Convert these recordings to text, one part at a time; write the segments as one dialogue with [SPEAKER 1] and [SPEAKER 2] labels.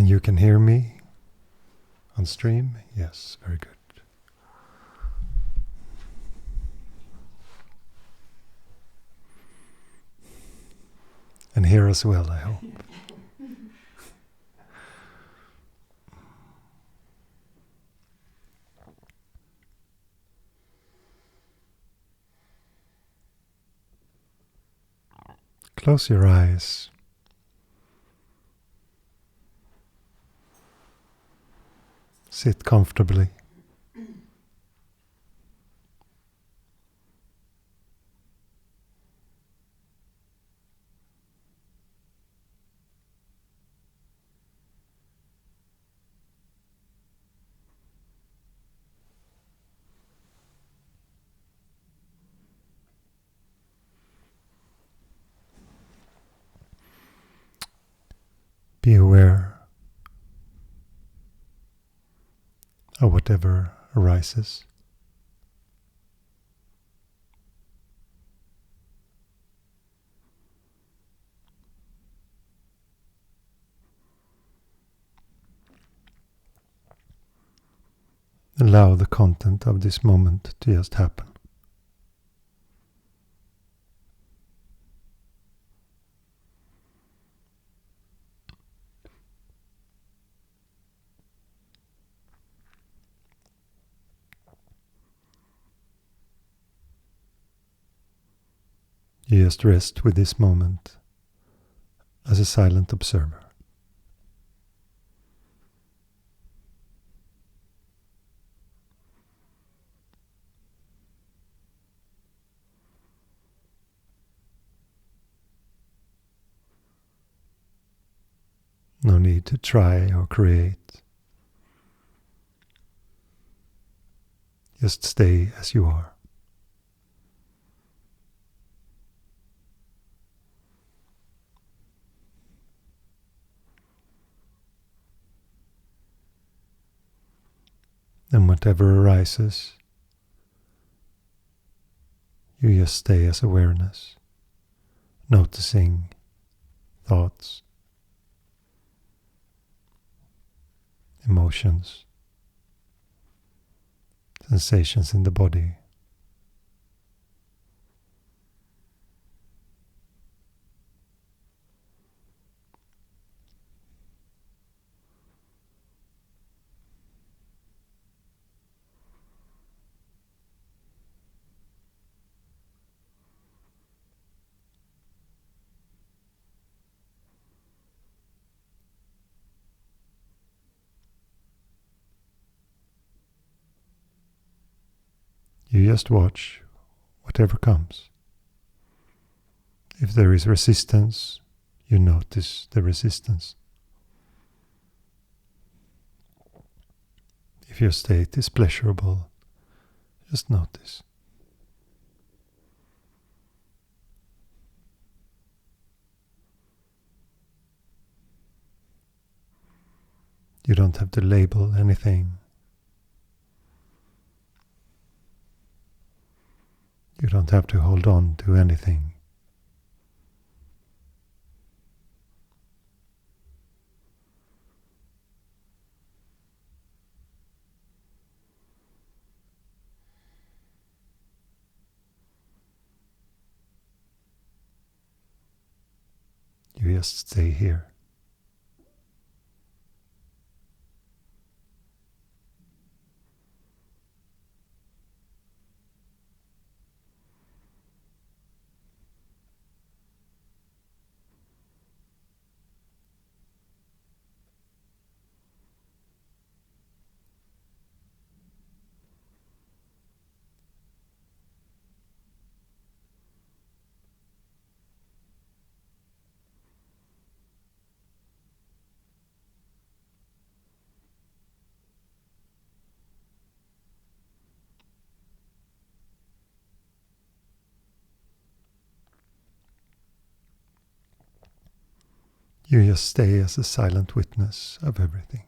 [SPEAKER 1] And you can hear me on stream? Yes, very good. And hear as well, I hope. Close your eyes. Sit comfortably. Be aware of whatever arises. Allow the content of this moment to just happen. You just rest with this moment as a silent observer. No need to try or create. Just stay as you are. And whatever arises, you just stay as awareness, noticing thoughts, emotions, sensations in the body. You just watch whatever comes. If there is resistance, you notice the resistance. If your state is pleasurable, just notice. You don't have to label anything. You don't have to hold on to anything. You just stay here. You just stay as a silent witness of everything.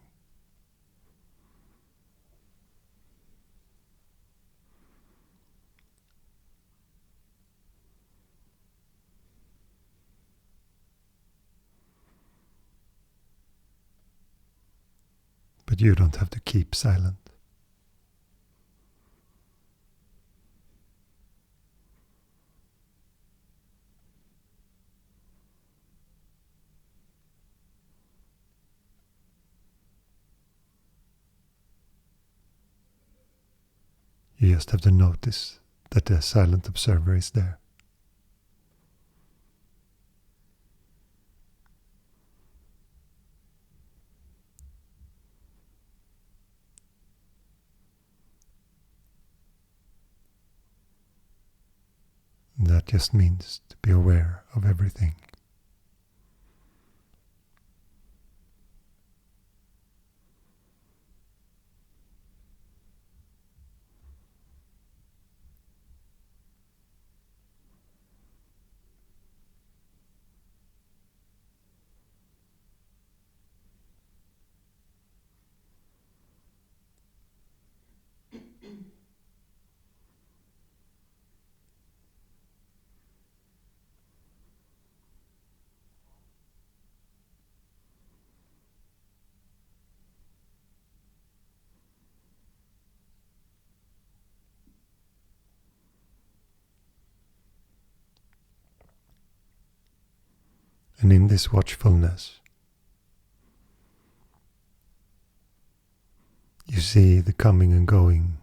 [SPEAKER 1] But you don't have to keep silent. You just have to notice that the silent observer is there. That just means to be aware of everything. And in this watchfulness, you see the coming and going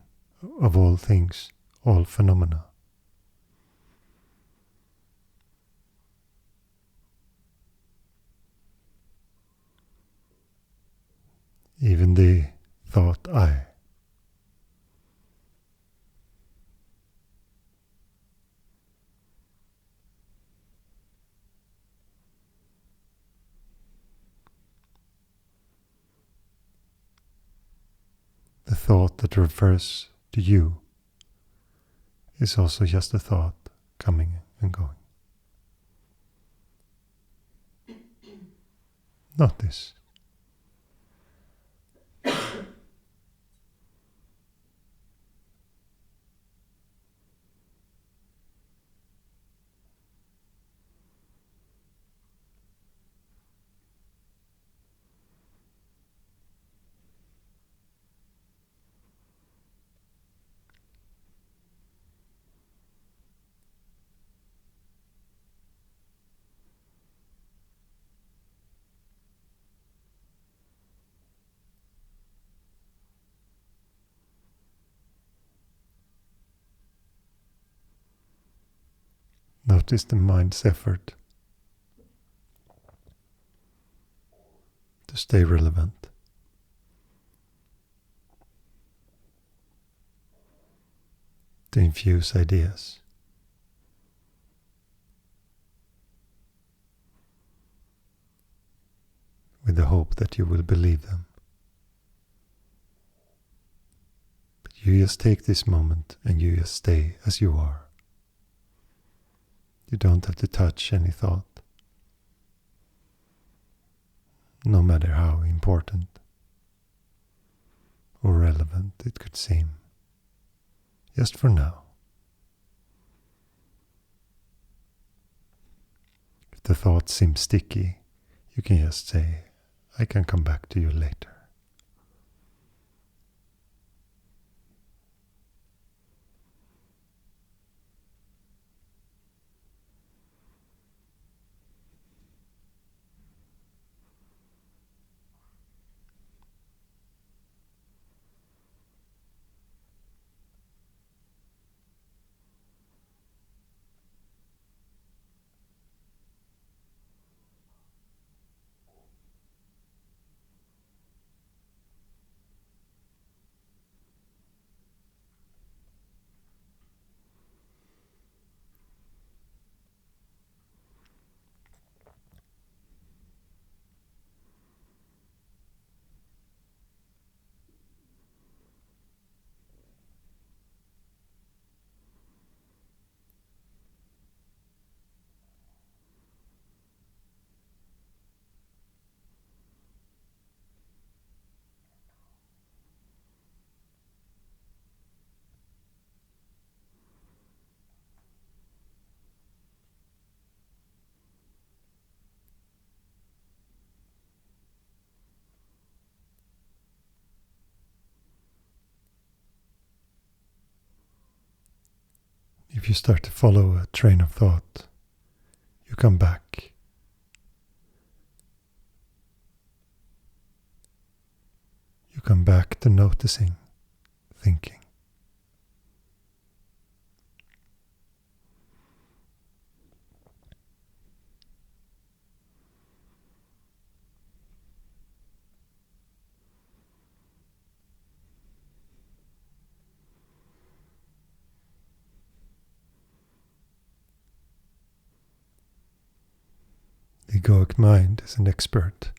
[SPEAKER 1] of all things, all phenomena. Even the thought I. The thought that refers to you is also just a thought coming and going. Notice. Notice the mind's effort to stay relevant. To infuse ideas. With the hope that you will believe them. But you just take this moment and you just stay as you are. You don't have to touch any thought. No matter how important or relevant it could seem. Just for now. If the thought seems sticky, you can just say, I can come back to you later. you start to follow a train of thought, you come back. You come back to noticing, thinking. The egoic mind is an expert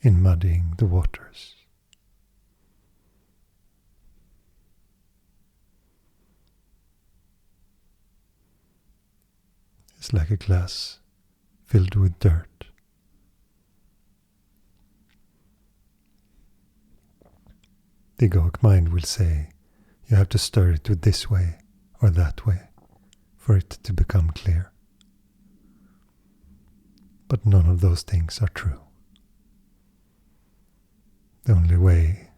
[SPEAKER 1] in muddying the waters. It's like a glass filled with dirt. The egoic mind will say, you have to stir it with this way or that way for it to become clear. But none of those things are true. The only way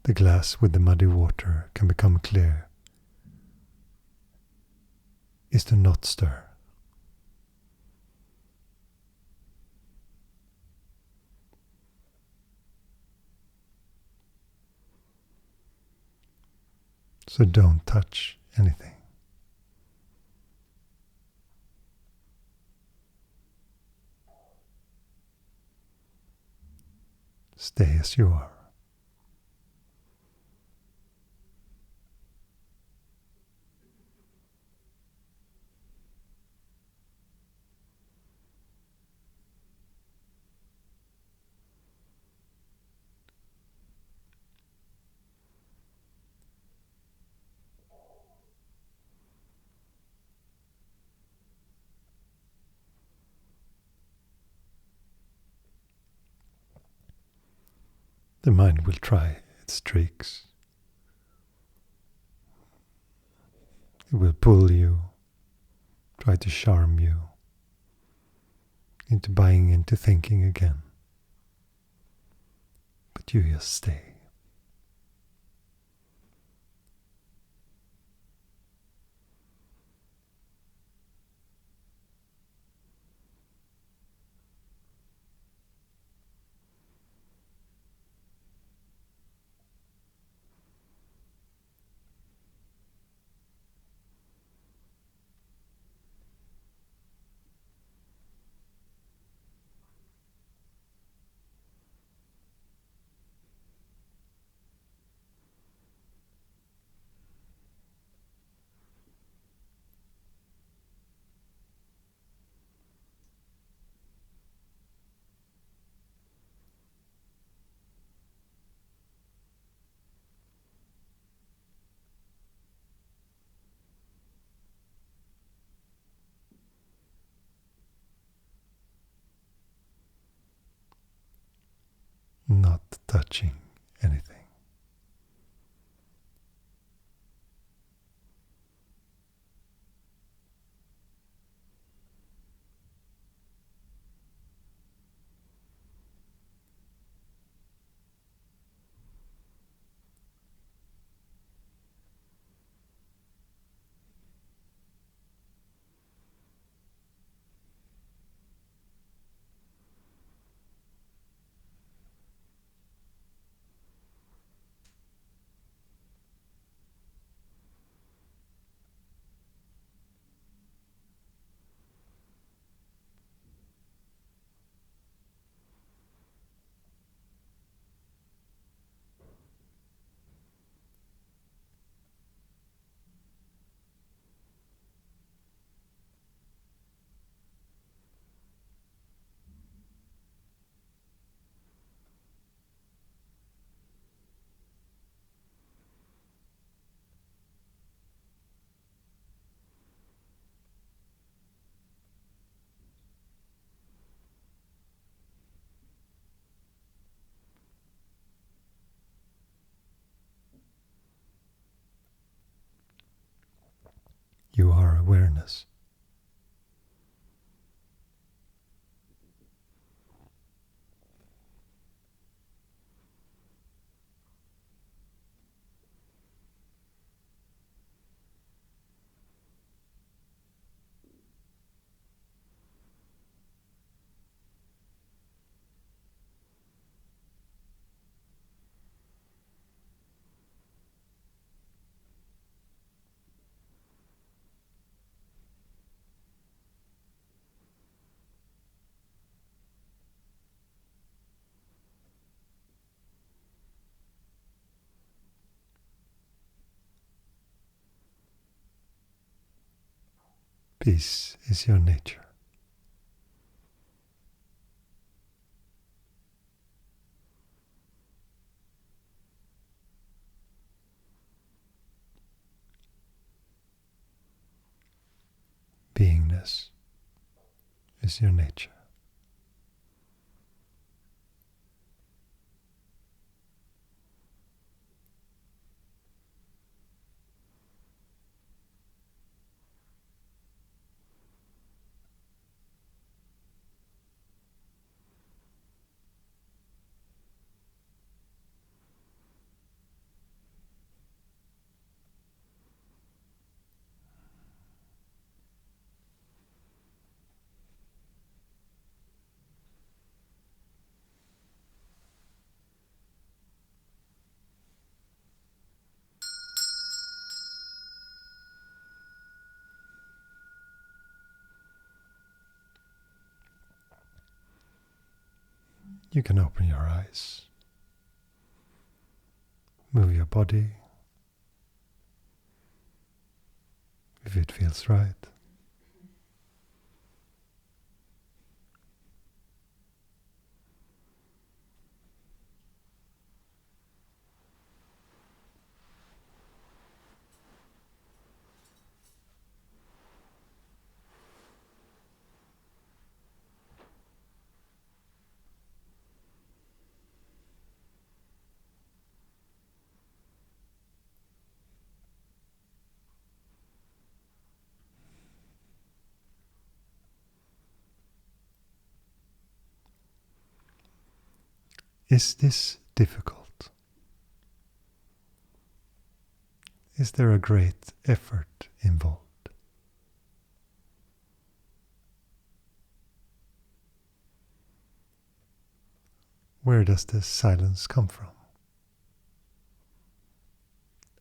[SPEAKER 1] the glass with the muddy water can become clear is to not stir. So don't touch anything. Stay as you are. The mind will try its tricks. It will pull you, try to charm you into buying into thinking again. But you just stay. Not touching anything. You are awareness. Peace is your nature. Beingness is your nature. You can open your eyes, move your body if it feels right. Is this difficult? Is there a great effort involved? Where does the silence come from?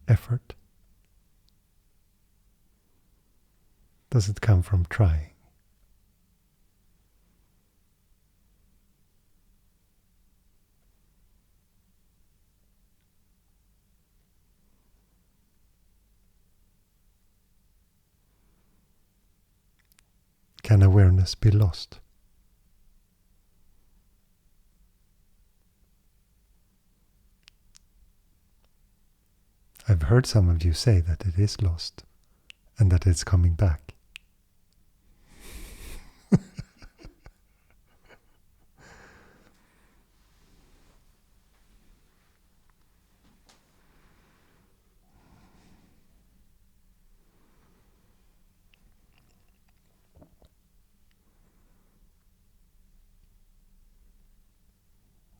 [SPEAKER 1] Effort? Does it come from trying? Can awareness be lost? I've heard some of you say that it is lost and that it's coming back.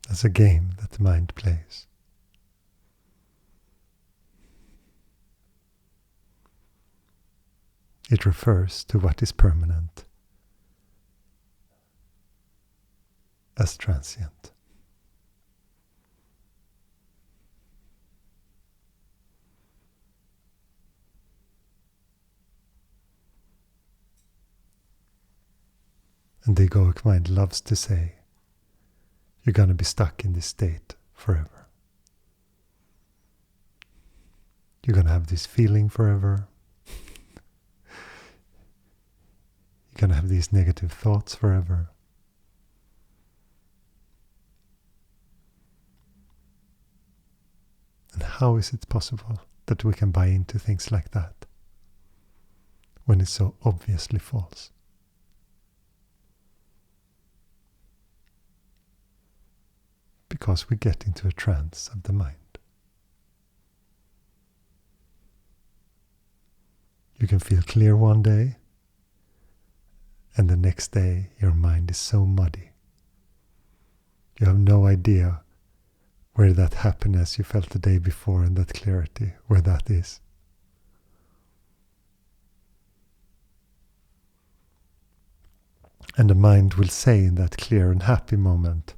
[SPEAKER 1] That's a game that the mind plays. It refers to what is permanent as transient. And the egoic mind loves to say, you're going to be stuck in this state forever. You're going to have this feeling forever. You're going to have these negative thoughts forever. And how is it possible that we can buy into things like that when it's so obviously false? Because we get into a trance of the mind. You can feel clear one day, and the next day your mind is so muddy. You have no idea where that happiness you felt the day before and that clarity, where that is. And the mind will say in that clear and happy moment,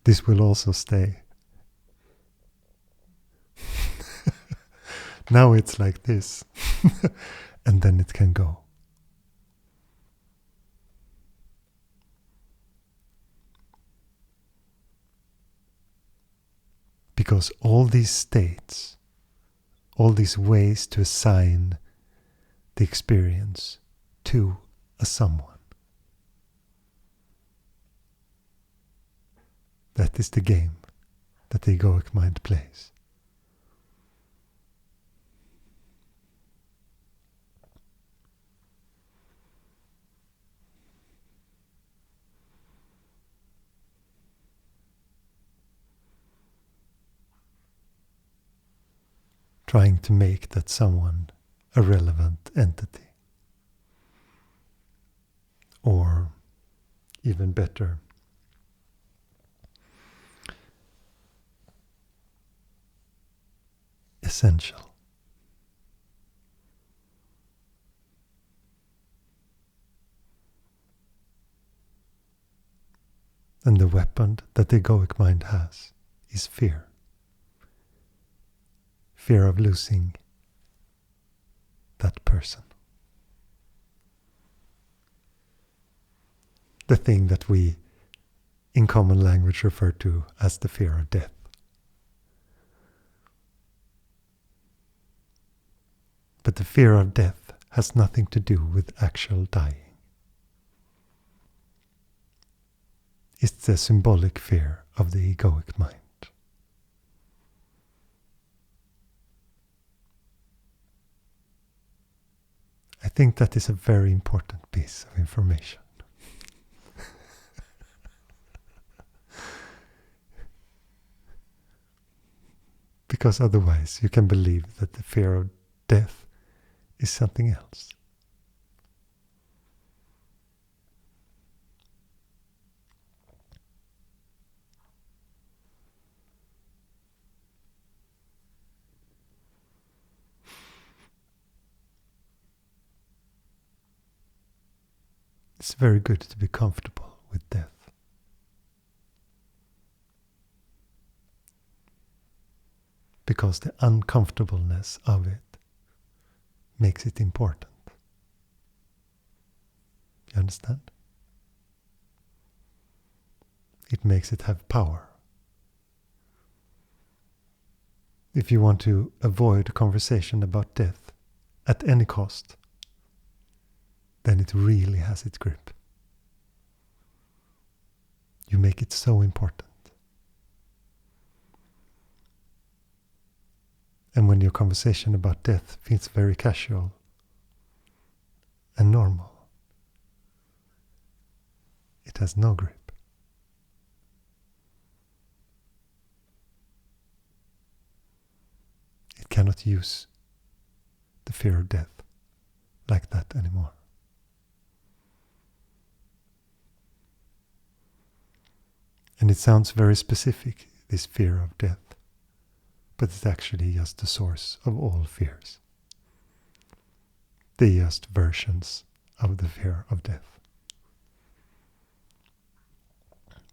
[SPEAKER 1] this will also stay. Now it's like this. And then it can go. Because all these states, all these ways to assign the experience to a someone. That is the game that the egoic mind plays. Trying to make that someone a relevant entity. Or, even better, essential. And the weapon that the egoic mind has is fear. Fear of losing that person. The thing that we in common language refer to as the fear of death. But the fear of death has nothing to do with actual dying. It's the symbolic fear of the egoic mind. I think that is a very important piece of information. Because otherwise you can believe that the fear of death is something else. It's very good to be comfortable with death. Because the uncomfortableness of it makes it important. You understand? It makes it have power. If you want to avoid a conversation about death at any cost, then it really has its grip. You make it so important. And when your conversation about death feels very casual and normal, it has no grip. It cannot use the fear of death like that anymore. And it sounds very specific, this fear of death, but it's actually just the source of all fears. They're just versions of the fear of death.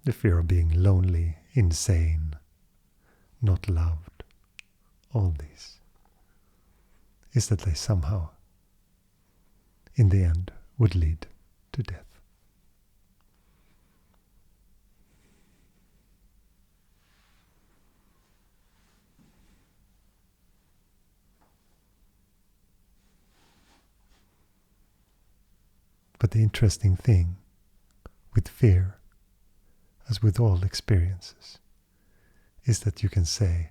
[SPEAKER 1] The fear of being lonely, insane, not loved, all these, is that they somehow, in the end, would lead to death. But the interesting thing with fear, as with all experiences, is that you can say,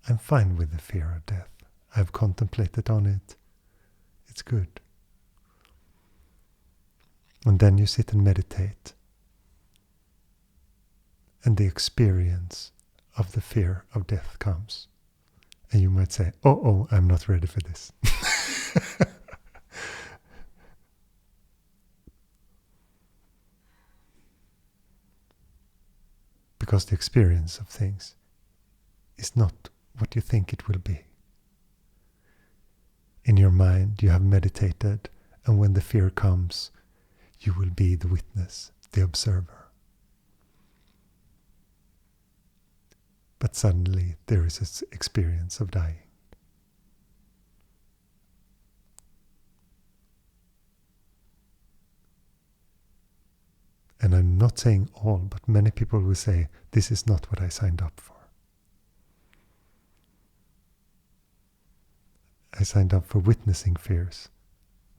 [SPEAKER 1] I'm fine with the fear of death. I've contemplated on it. It's good. And then you sit and meditate. And the experience of the fear of death comes. And you might say, oh, I'm not ready for this. Because the experience of things is not what you think it will be. In your mind you have meditated, and when the fear comes, you will be the witness, the observer. But suddenly there is this experience of dying. And I'm not saying all, but many people will say, this is not what I signed up for. I signed up for witnessing fears,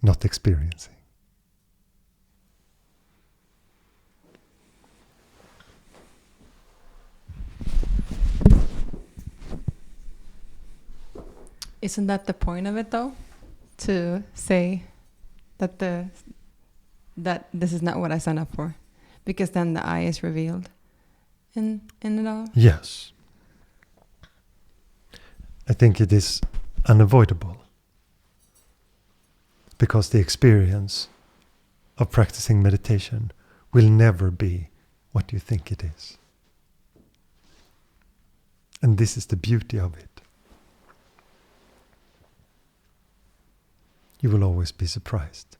[SPEAKER 1] not experiencing.
[SPEAKER 2] Isn't that the point of it, though? To say that that this is not what I signed up for, because then the I is revealed in it all.
[SPEAKER 1] Yes. I think it is unavoidable, because the experience of practicing meditation will never be what you think it is. And this is the beauty of it. You will always be surprised.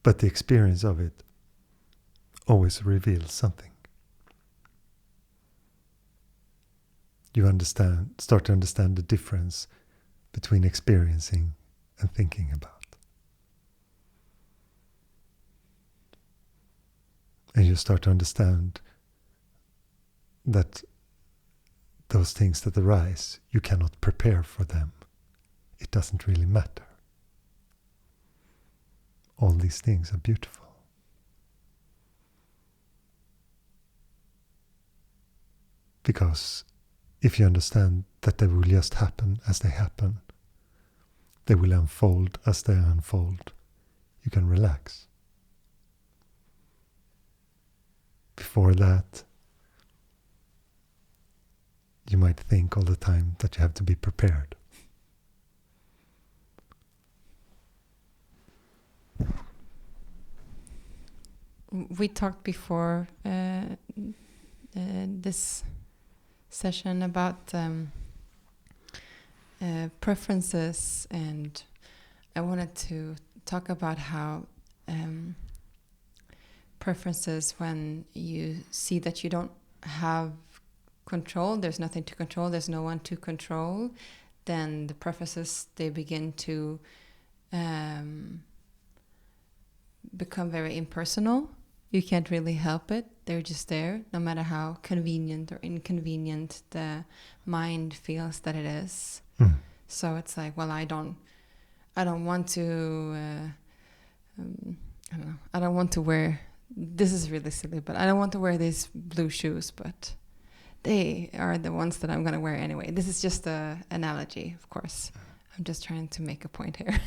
[SPEAKER 1] But the experience of it always reveals something. You start to understand the difference between experiencing and thinking about. And you start to understand that those things that arise, you cannot prepare for them. It doesn't really matter. All these things are beautiful. Because if you understand that they will just happen as they happen, they will unfold as they unfold, you can relax. Before that, you might think all the time that you have to be prepared.
[SPEAKER 2] We talked before this session about preferences, and I wanted to talk about how preferences, when you see that you don't have control, there's nothing to control, there's no one to control, then the preferences, they begin to become very impersonal. You can't really help it. They're just there, no matter how convenient or inconvenient the mind feels that it is.
[SPEAKER 1] Mm.
[SPEAKER 2] So it's like, well, I don't want to, I don't know, I don't want to wear, this is really silly, but I don't want to wear these blue shoes, but they are the ones that I'm going to wear anyway. This is just an analogy, of course. I'm just trying to make a point here.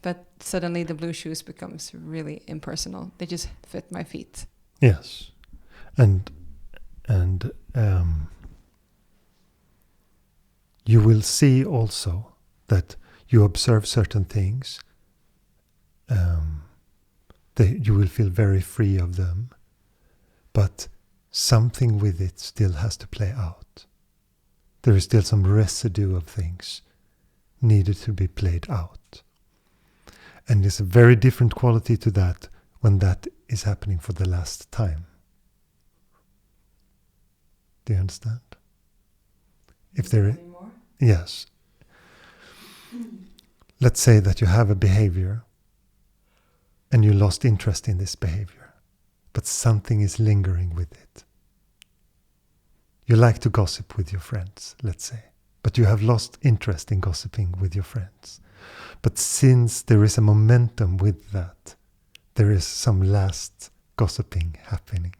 [SPEAKER 2] But suddenly the blue shoes becomes really impersonal. They just fit my feet.
[SPEAKER 1] Yes. And you will see also that you observe certain things, you will feel very free of them, but something with it still has to play out. There is still some residue of things needed to be played out. And there's a very different quality to that when that is happening for the last time. Do you understand? If there is more? Yes. Let's say that you have a behavior and you lost interest in this behavior, but something is lingering with it. You like to gossip with your friends, let's say, but you have lost interest in gossiping with your friends. But since there is a momentum with that, there is some last gossiping happening.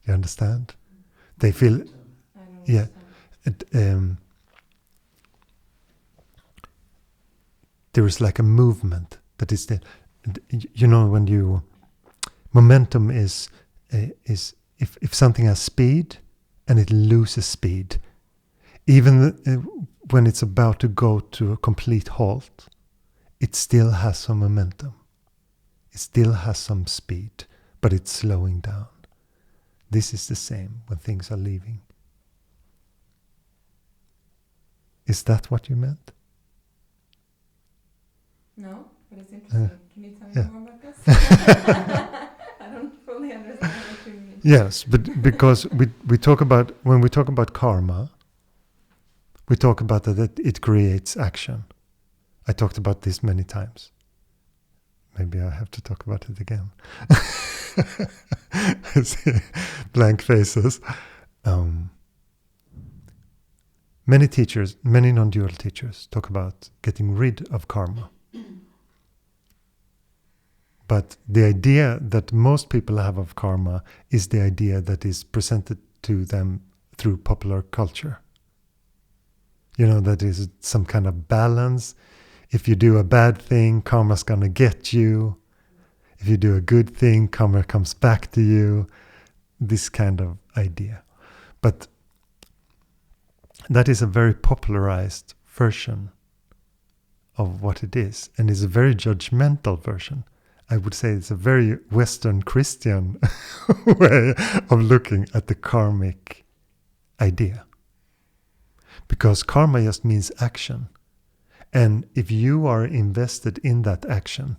[SPEAKER 1] You understand? They feel, yeah. There is like a movement that is there. You know, when you momentum is if something has speed and it loses speed, even when it's about to go to a complete halt, it still has some momentum. It still has some speed, but it's slowing down. This is the same when things are leaving. Is that what you meant?
[SPEAKER 2] No, but it's interesting. Can you tell me more about this? I don't fully understand what you mean.
[SPEAKER 1] Yes, but because we talk about, when we talk about karma, we talk about that it creates action. I talked about this many times. Maybe I have to talk about it again. Blank faces. Many teachers, many non-dual teachers talk about getting rid of karma. But the idea that most people have of karma is the idea that is presented to them through popular culture. That is some kind of balance. If you do a bad thing, karma's gonna get you. If you do a good thing, karma comes back to you. This kind of idea. But that is a very popularized version of what it is. And it's a very judgmental version. I would say it's a very Western Christian way of looking at the karmic idea. Because karma just means action. And if you are invested in that action,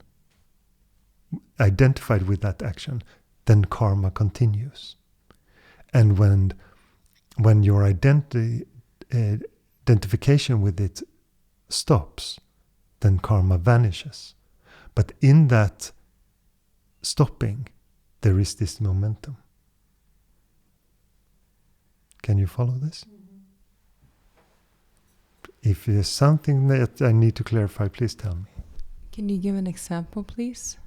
[SPEAKER 1] identified with that action, then karma continues. And when your identification with it stops, then karma vanishes. But in that stopping, there is this momentum. Can you follow this? If there's something that I need to clarify, please tell me.
[SPEAKER 2] Can you give an example, please?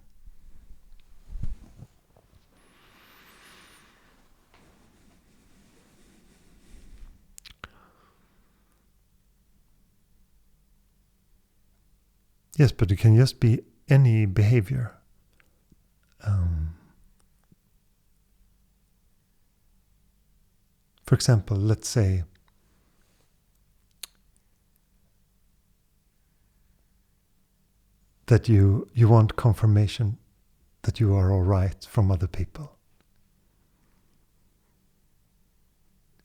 [SPEAKER 1] Yes, but it can just be any behavior. For example, let's say that you want confirmation that you are all right from other people.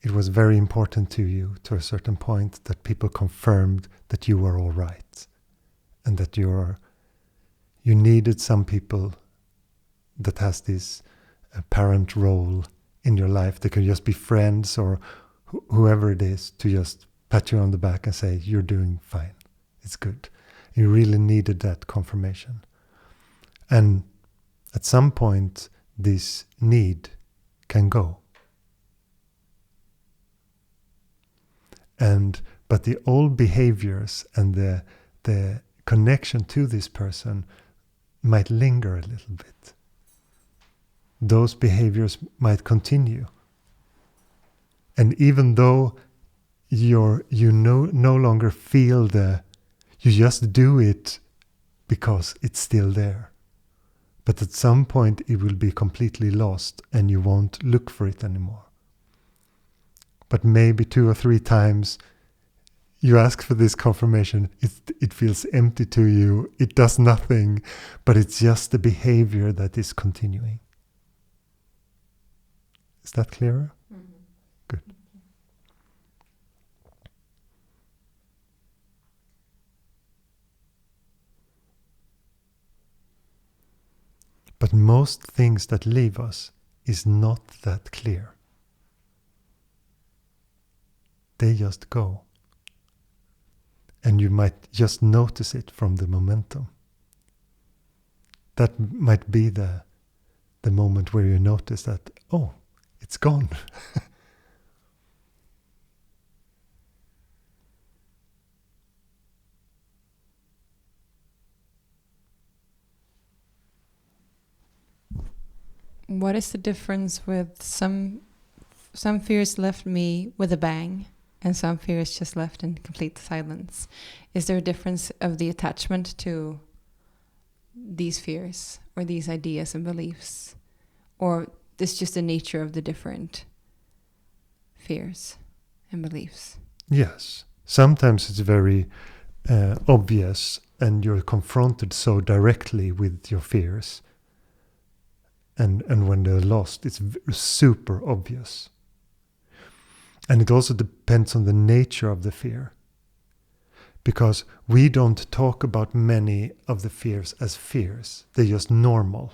[SPEAKER 1] It was very important to you to a certain point that people confirmed that you were all right, and that you needed some people that has this parent role in your life. They could just be friends or whoever it is, to just pat you on the back and say, you're doing fine, it's good. You really needed that confirmation. And at some point, this need can go. But the old behaviors and the connection to this person might linger a little bit. Those behaviors might continue. And even though you no longer feel you just do it because it's still there. But at some point it will be completely lost and you won't look for it anymore. But maybe 2 or 3 times you ask for this confirmation, it feels empty to you, it does nothing, but it's just the behavior that is continuing. Is that clearer? Mm-hmm. Good. But most things that leave us is not that clear. They just go. And you might just notice it from the momentum. That might be the moment where you notice that, oh, it's gone.
[SPEAKER 2] What is the difference with some fears left me with a bang and some fears just left in complete silence? Is there a difference of the attachment to these fears or these ideas and beliefs? Or is just the nature of the different fears and beliefs?
[SPEAKER 1] Yes. Sometimes it's very obvious and you're confronted so directly with your fears. And when they're lost, it's super obvious. And it also depends on the nature of the fear. Because we don't talk about many of the fears as fears. They're just normal.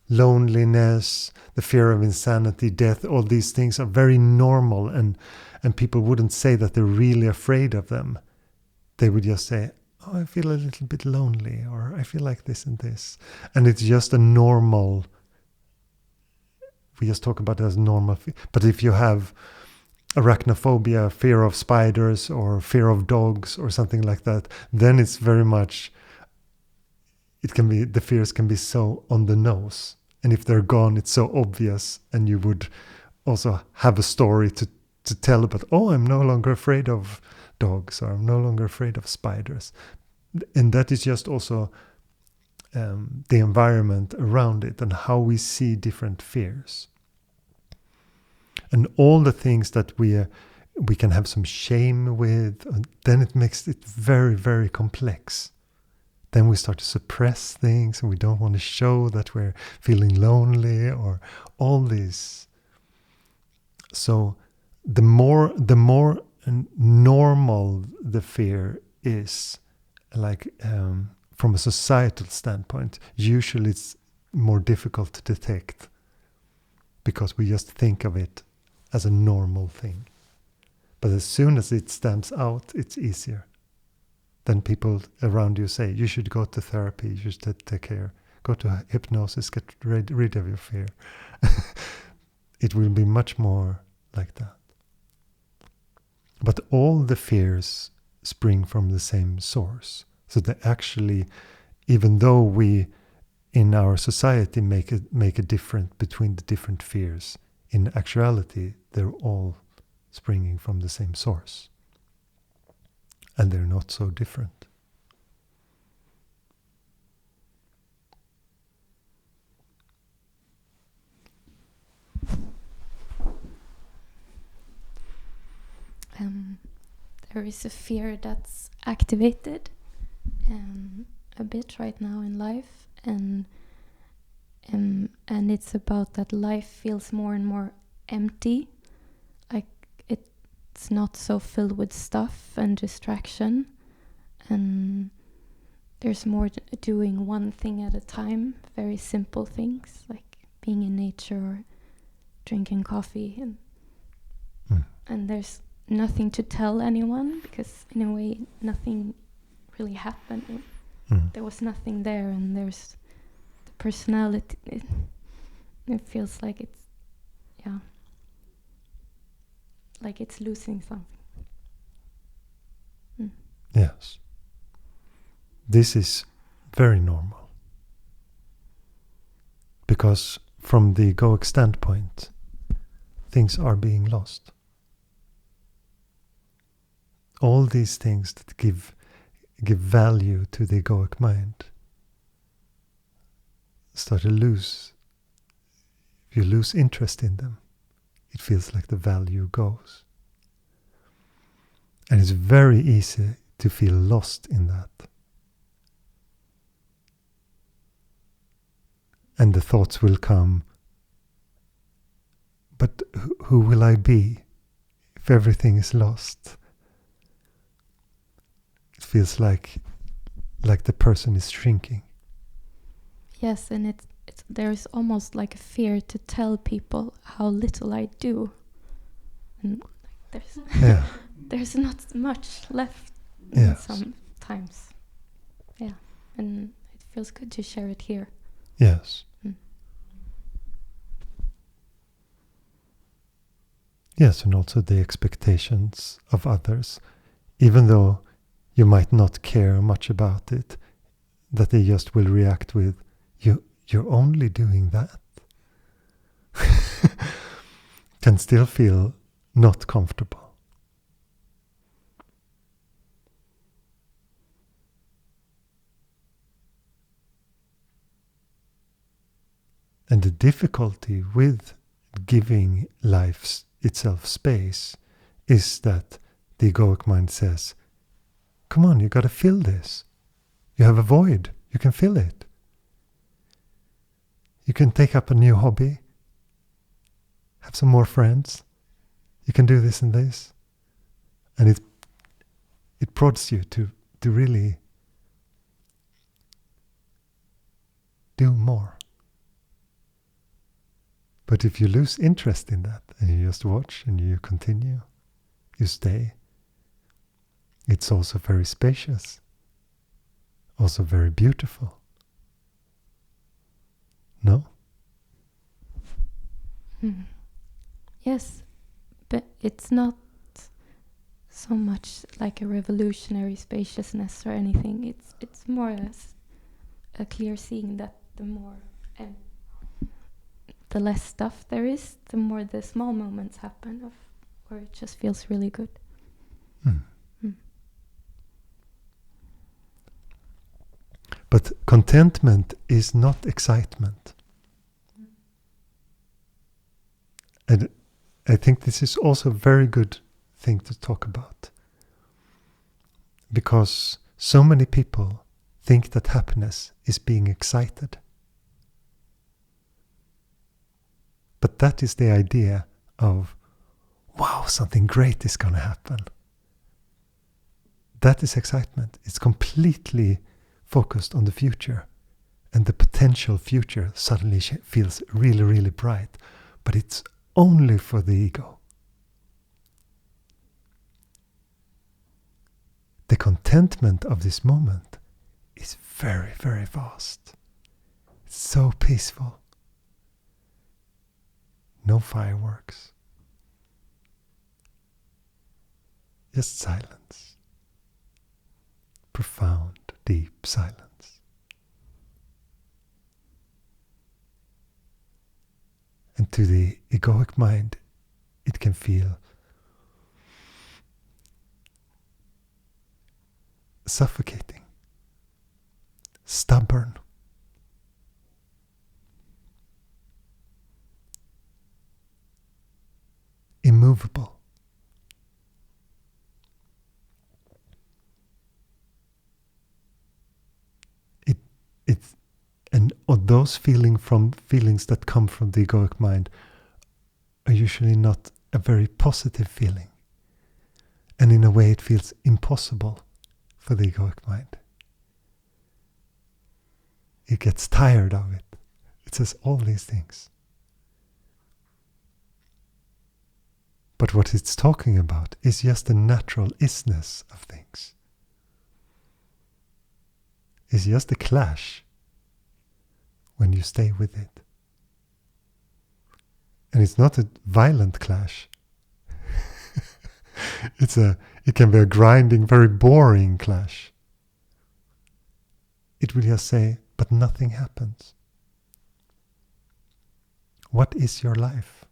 [SPEAKER 1] Loneliness, the fear of insanity, death, all these things are very normal. And people wouldn't say that they're really afraid of them. They would just say, oh, I feel a little bit lonely, or I feel like this and this. And it's just a normal. We just talk about it as normal. But if you have arachnophobia, fear of spiders, or fear of dogs, or something like that, then it's very much, the fears can be so on the nose, and if they're gone, it's so obvious, and you would also have a story to tell about, oh, I'm no longer afraid of dogs, or I'm no longer afraid of spiders. And that is just also the environment around it and how we see different fears. And all the things that we can have some shame with, then it makes it very, very complex. Then we start to suppress things, and we don't want to show that we're feeling lonely, or all these. So the more normal the fear is, like from a societal standpoint, usually it's more difficult to detect, because we just think of it as a normal thing. But as soon as it stands out, it's easier. Then people around you say, you should go to therapy, you should take care, go to hypnosis, get rid of your fear. It will be much more like that. But all the fears spring from the same source. So they actually, even though we in our society make a difference between the different fears, in actuality they're all springing from the same source. And they're not so different.
[SPEAKER 3] There is a fear that's activated a bit right now in life, and it's about that life feels more and more empty, like it's not so filled with stuff and distraction, and there's more doing one thing at a time, very simple things like being in nature or drinking coffee, and there's nothing to tell anyone, because in a way nothing really happened. There was nothing there, and there's the personality. It feels like it's, like it's losing something.
[SPEAKER 1] Yes. This is very normal. Because from the egoic standpoint, things are being lost. All these things that give value to the egoic mind start to lose. If you lose interest in them, it feels like the value goes. And it's very easy to feel lost in that. And the thoughts will come, but who will I be if everything is lost? It feels like the person is shrinking.
[SPEAKER 3] Yes, and it's there's almost like a fear to tell people how little I do, and there's not much left sometimes. Yeah, and it feels good to share it here.
[SPEAKER 1] Yes. Yes, and also the expectations of others, even though you might not care much about it, that they just will react with, you're only doing that. Can still feel not comfortable. And the difficulty with giving life itself space is that the egoic mind says, come on, you got to fill this. You have a void, you can fill it. You can take up a new hobby, have some more friends. You can do this and this. And it prods you to really do more. But if you lose interest in that, and you just watch and you continue, you stay, it's also very spacious, also very beautiful. No?
[SPEAKER 3] Yes, but it's not so much like a revolutionary spaciousness or anything. It's more a clear seeing that the less stuff there is, the more the small moments happen of where it just feels really good.
[SPEAKER 1] But contentment is not excitement. And I think this is also a very good thing to talk about. Because so many people think that happiness is being excited. But that is the idea of, wow, something great is going to happen. That is excitement. It's completely focused on the future. And the potential future suddenly feels really, really bright. But it's only for the ego. The contentment of this moment is very, very vast. It's so peaceful. No fireworks. Just silence. Profound, deep silence. And to the egoic mind, it can feel suffocating, stubborn, immovable. And those feelings that come from the egoic mind are usually not a very positive feeling. And in a way it feels impossible for the egoic mind. It gets tired of it. It says all these things. But what it's talking about is just the natural isness of things. It's just a clash when you stay with it. And it's not a violent clash. It can be a grinding, very boring clash. It will just say, but nothing happens. What is your life?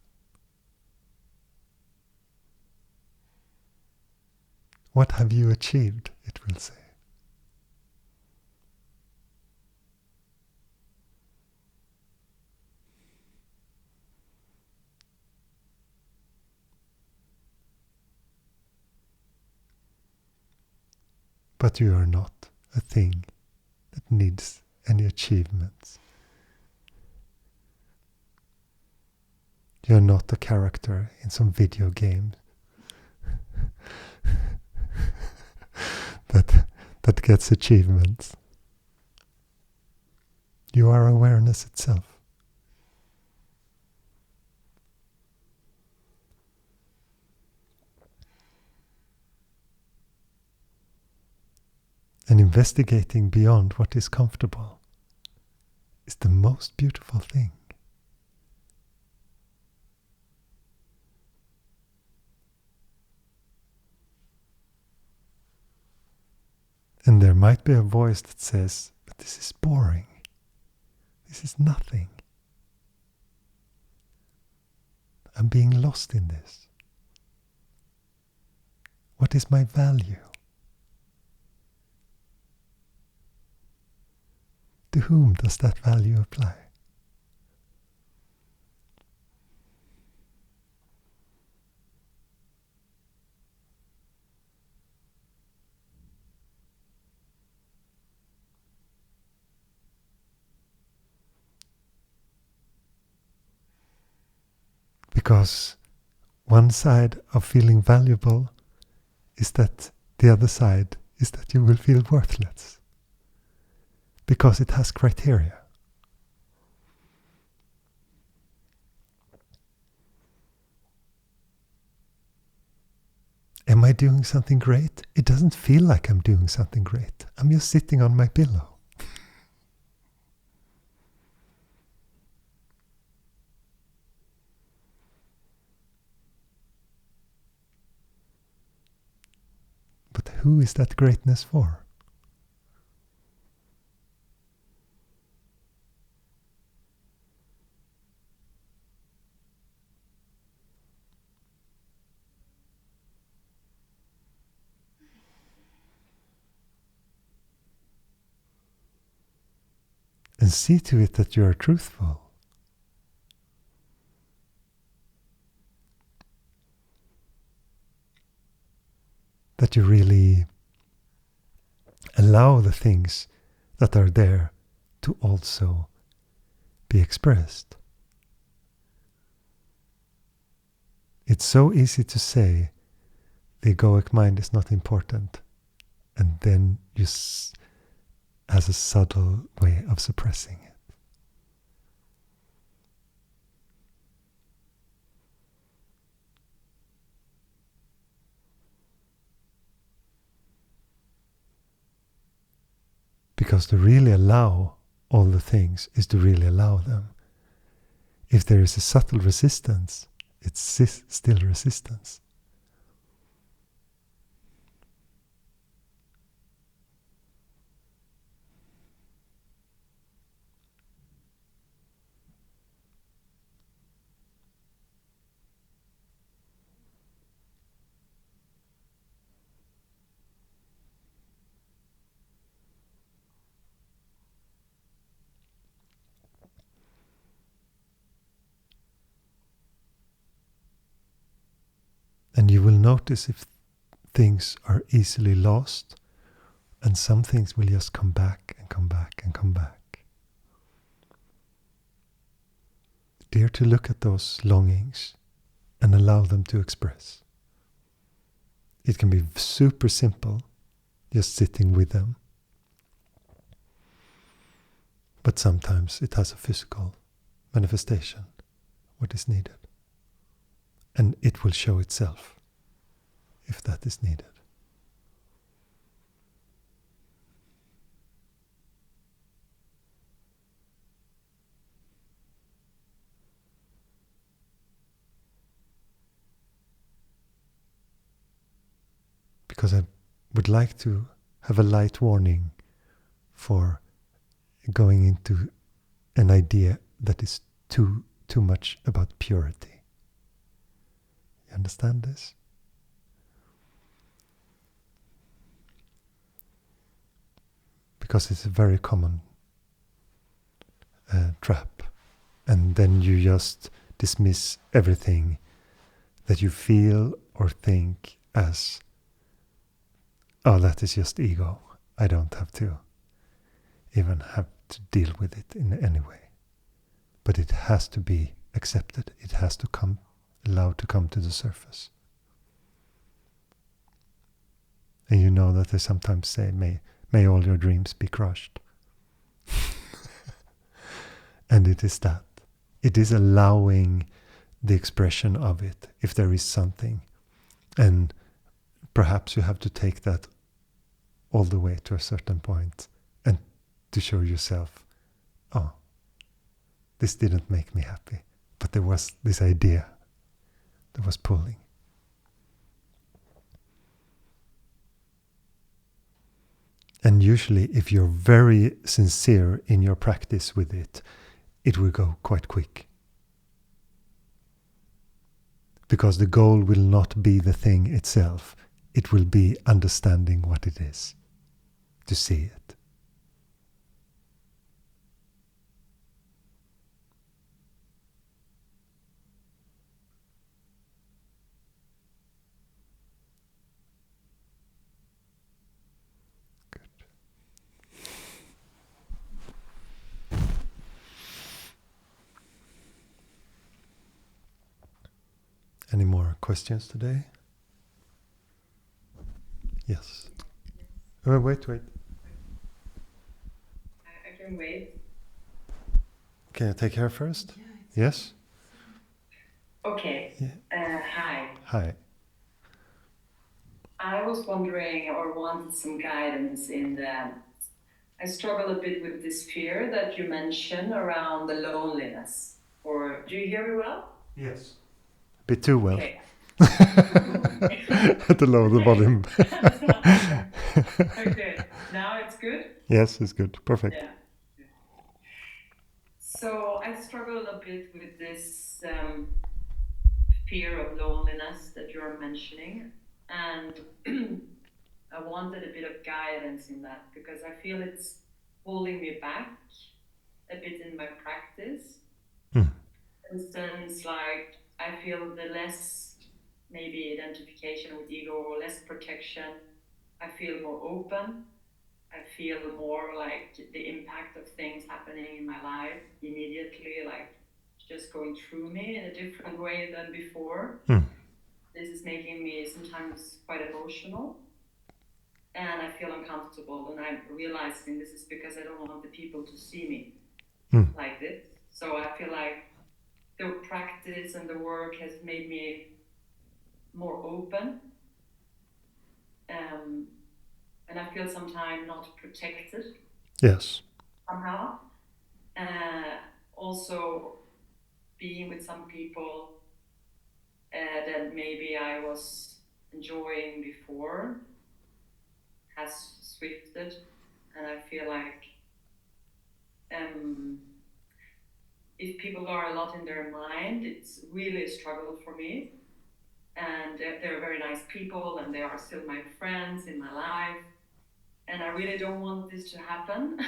[SPEAKER 1] What have you achieved? It will say. But you are not a thing that needs any achievements. You are not a character in some video game that gets achievements. You are awareness itself. And investigating beyond what is comfortable is the most beautiful thing. And there might be a voice that says, but this is boring. This is nothing. I'm being lost in this. What is my value? To whom does that value apply? Because one side of feeling valuable is that the other side is that you will feel worthless. Because it has criteria. Am I doing something great? It doesn't feel like I'm doing something great. I'm just sitting on my pillow. But who is that greatness for? And see to it that you are truthful. That you really allow the things that are there to also be expressed. It's so easy to say the egoic mind is not important, and then you has a subtle way of suppressing it. Because to really allow all the things is to really allow them. If there is a subtle resistance, it's still resistance. And you will notice if things are easily lost, and some things will just come back and come back and come back. Dare to look at those longings and allow them to express. It can be super simple, just sitting with them. But sometimes it has a physical manifestation, what is needed. And it will show itself if that is needed. Because I would like to have a light warning for going into an idea that is too much about purity. You understand this? Because it's a very common trap. And then you just dismiss everything that you feel or think as, oh, that is just ego. I don't have to even have to deal with it in any way. But it has to be accepted. It has to come, allowed to come to the surface. And you know that they sometimes say, may all your dreams be crushed. And it is that. It is allowing the expression of it, if there is something. And perhaps you have to take that all the way to a certain point and to show yourself, oh, this didn't make me happy. But there was this idea that was pulling. And usually, if you're very sincere in your practice with it, it will go quite quick. Because the goal will not be the thing itself. It will be understanding what it is, to see it. Any more questions today? Yes. Wait.
[SPEAKER 4] I can wait.
[SPEAKER 1] Can you take her first? Yes?
[SPEAKER 4] Okay.
[SPEAKER 1] Yeah.
[SPEAKER 4] Hi.
[SPEAKER 1] Hi.
[SPEAKER 4] I was wondering or wanted some guidance in the... I struggle a bit with this fear that you mentioned around the loneliness. Or do you hear me well?
[SPEAKER 1] Yes. A bit too well.
[SPEAKER 4] Okay.
[SPEAKER 1] To lower the volume.
[SPEAKER 4] Okay. Now it's good?
[SPEAKER 1] Yes, it's good. Perfect.
[SPEAKER 4] Yeah. So I struggle a bit with this fear of loneliness that you're mentioning. And I wanted a bit of guidance in that because I feel it's holding me back a bit in my practice.
[SPEAKER 1] Mm.
[SPEAKER 4] For instance, like I feel the less maybe identification with ego or less protection, I feel more open. I feel more like the impact of things happening in my life immediately, like just going through me in a different way than before.
[SPEAKER 1] Mm.
[SPEAKER 4] This is making me sometimes quite emotional, and I feel uncomfortable, and I'm realizing this is because I don't want the people to see me like this. So I feel like the practice and the work has made me more open, and I feel sometimes not protected.
[SPEAKER 1] Yes.
[SPEAKER 4] Somehow. Also being with some people that maybe I was enjoying before has swifted, and I feel like if people are a lot in their mind, it's really a struggle for me. And they're very nice people, and they are still my friends in my life, and I really don't want this to happen.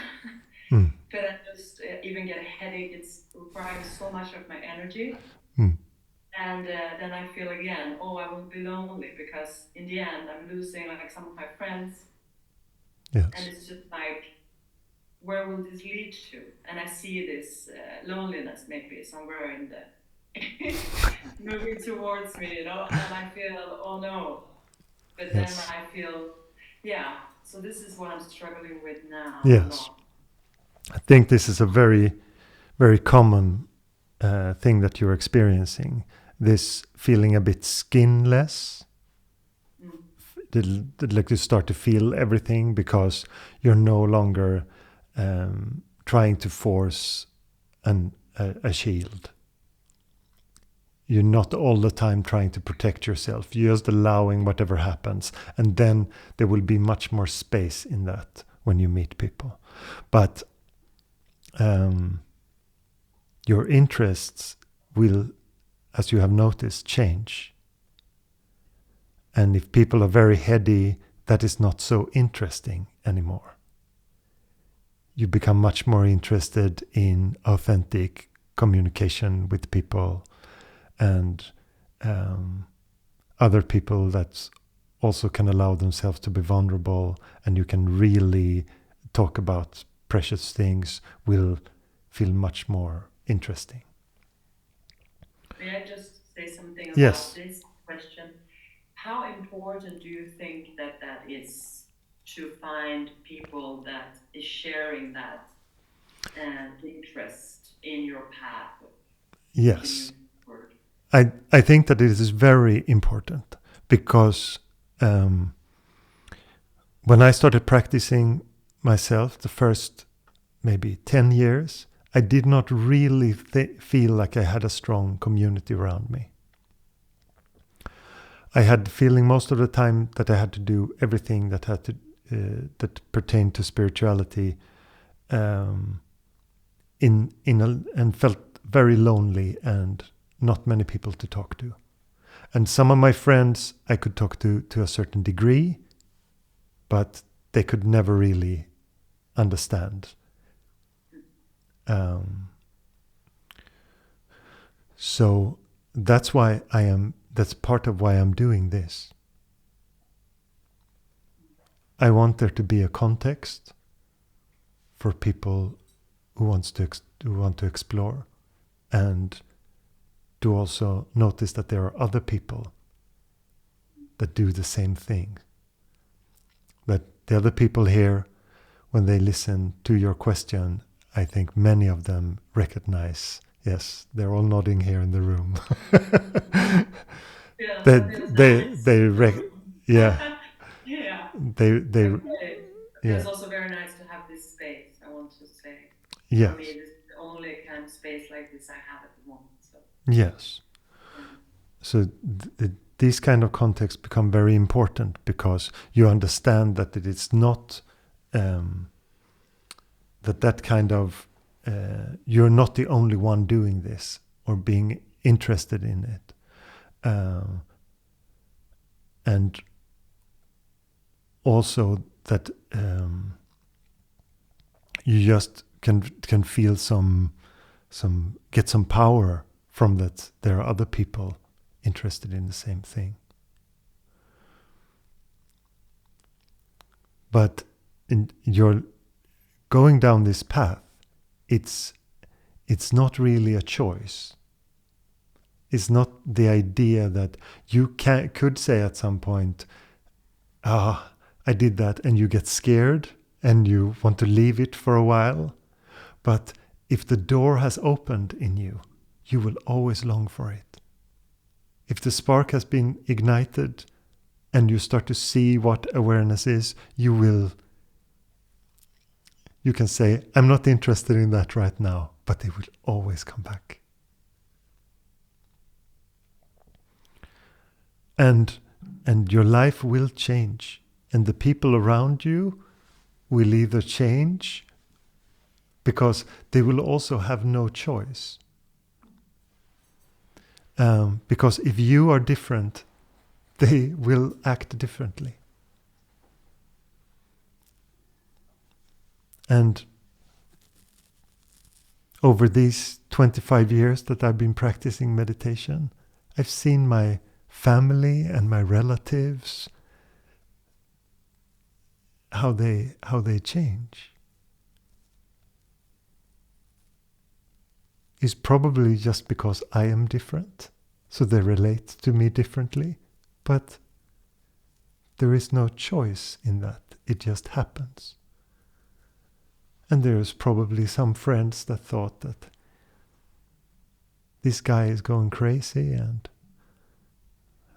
[SPEAKER 4] But I just even get a headache. It's requiring so much of my energy. And then I feel again, oh, I will be lonely, because in the end I'm losing like some of my friends.
[SPEAKER 1] Yes.
[SPEAKER 4] And it's just like, where will this lead to? And I see this loneliness maybe somewhere in the moving towards me, you know, and I feel, oh no. But then I feel, yeah, so this is what I'm struggling with now.
[SPEAKER 1] Yes. I think this is a very, very common thing that you're experiencing. This feeling a bit skinless. Like you start to feel everything because you're no longer trying to force a shield. You're not all the time trying to protect yourself. You're just allowing whatever happens. And then there will be much more space in that when you meet people. But your interests will, as you have noticed, change. And if people are very heady, that is not so interesting anymore. You become much more interested in authentic communication with people and other people that also can allow themselves to be vulnerable, and you can really talk about precious things, will feel much more interesting.
[SPEAKER 4] May I just say something about this question? How important do you think that is to find people that is sharing that interest in your path?
[SPEAKER 1] Yes. I think that it is very important, because when I started practicing myself, the first maybe 10 years, I did not really feel like I had a strong community around me. I had the feeling most of the time that I had to do everything that had to that pertained to spirituality, and felt very lonely and not many people to talk to. And some of my friends I could talk to a certain degree, but they could never really understand. So that's why that's part of why I'm doing this. I want there to be a context for people who want to explore, and to also notice that there are other people that do the same thing. That the other people here, when they listen to your question, I think many of them recognize. Yes, they're all nodding here in the room.
[SPEAKER 4] It's also very nice to have this space, I want to say.
[SPEAKER 1] Yes.
[SPEAKER 4] For me, this is the only kind of space like this I have at the moment. So.
[SPEAKER 1] Yes. So these kind of contexts become very important, because you understand that it is not that kind of you're not the only one doing this or being interested in it, and also that you just can feel get some power from that there are other people interested in the same thing. But in your going down this path, it's not really a choice. It's not the idea that you could say at some point, I did that, and you get scared and you want to leave it for a while. But if the door has opened in you, you will always long for it. If the spark has been ignited and you start to see what awareness is, you can say, I'm not interested in that right now, but it will always come back. And your life will change. And the people around you will either change, because they will also have no choice. Because if you are different, they will act differently. And over these 25 years that I've been practicing meditation, I've seen my family and my relatives, how they change. It's probably just because I am different, so they relate to me differently, but there is no choice in that. It just happens. And there's probably some friends that thought that this guy is going crazy and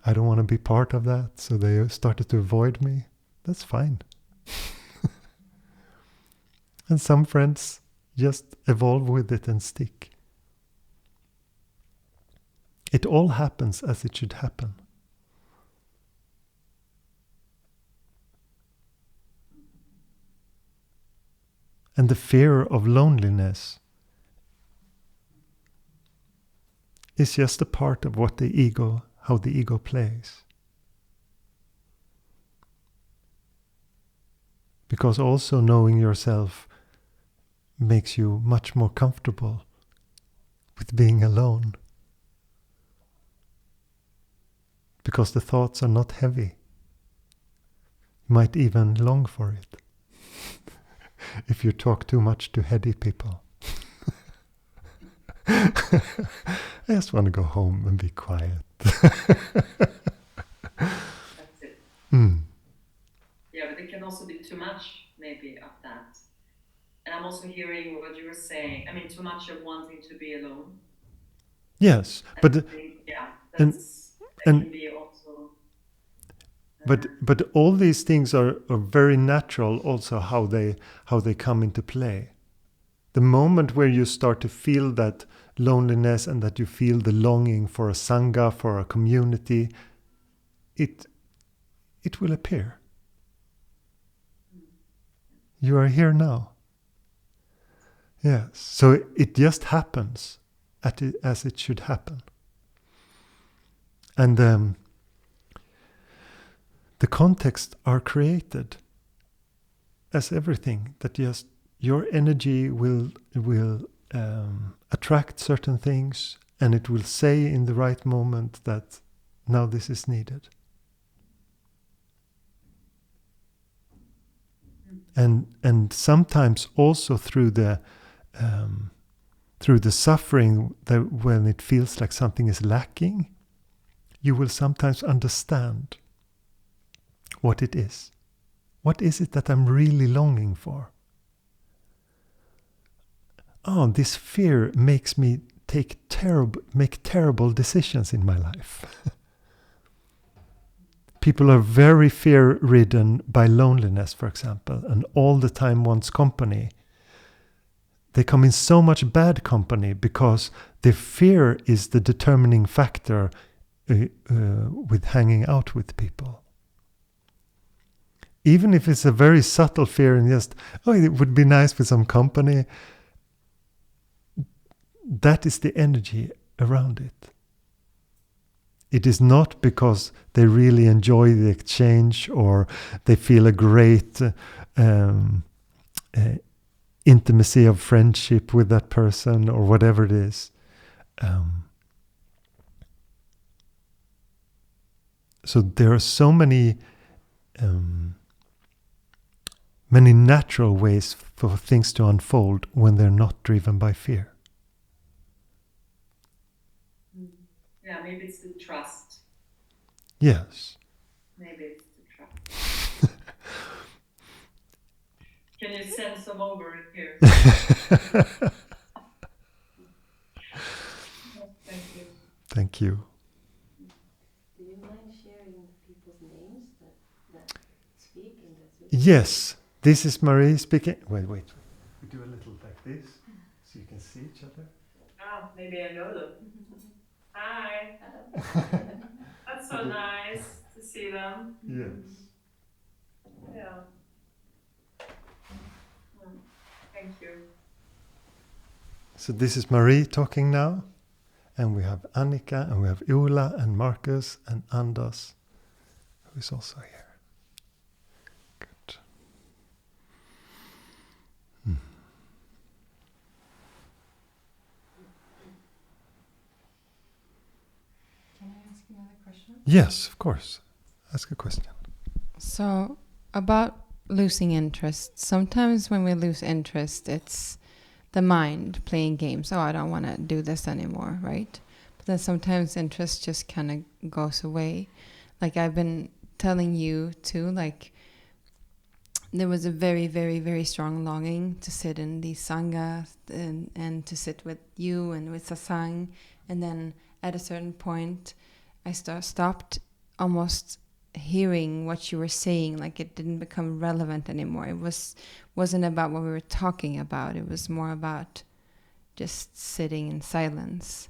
[SPEAKER 1] I don't want to be part of that, so they started to avoid me. That's fine. And some friends just evolve with it and stick. It all happens as it should happen. And the fear of loneliness is just a part of how the ego plays. Because also knowing yourself makes you much more comfortable with being alone. Because the thoughts are not heavy. You might even long for it. If you talk too much to heady people. I just want to go home and be quiet.
[SPEAKER 4] That's it. Yeah, but it can also be too much, maybe, of that. And I'm also hearing what you were saying. I mean, too much of wanting to be alone.
[SPEAKER 1] Yes, but
[SPEAKER 4] that can be also.
[SPEAKER 1] But all these things are very natural. Also, how they come into play. The moment where you start to feel that loneliness and that you feel the longing for a sangha, for a community, it will appear. You are here now. Yes, so it just happens as it should happen. And the contexts are created as everything, that just your energy will attract certain things, and it will say in the right moment that now this is needed. And sometimes also through the suffering, that when it feels like something is lacking, you will sometimes understand what it is. What is it that I'm really longing for? Oh, this fear makes me make terrible decisions in my life. People are very fear-ridden by loneliness, for example, and all the time wants company. They come in so much bad company because the fear is the determining factor with hanging out with people. Even if it's a very subtle fear and just, it would be nice with some company, that is the energy around it. It is not because they really enjoy the exchange or they feel a great intimacy of friendship with that person or whatever it is. So there are so many many natural ways for things to unfold when they're not driven by fear.
[SPEAKER 4] Yeah, maybe it's the trust.
[SPEAKER 1] Yes.
[SPEAKER 4] Maybe it's the trust. Can you send some over in here? Thank you.
[SPEAKER 1] Thank you.
[SPEAKER 5] Do you mind sharing the people's names that speak in the Zoom?
[SPEAKER 1] Yes, this is Marie speaking. Wait. We do a little like this, so you can see each other.
[SPEAKER 4] Ah, maybe I know them. Hi. That's so nice to see them.
[SPEAKER 1] Yes.
[SPEAKER 4] Yeah. Thank you.
[SPEAKER 1] So this is Marie talking now, and we have Annika, and we have Ola, and Marcus, and Anders, who is also here. Good.
[SPEAKER 2] Can I ask another question?
[SPEAKER 1] Yes, of course. Ask a question.
[SPEAKER 2] So, about losing interest. Sometimes when we lose interest, it's the mind playing games. Oh, I don't want to do this anymore, right? But then sometimes interest just kind of goes away. Like I've been telling you too, like there was a very, very, very strong longing to sit in the Sangha and to sit with you and with Satsang. And then at a certain point, I stopped almost hearing what you were saying. Like it didn't become relevant anymore. It wasn't about what we were talking about. It was more about just sitting in silence.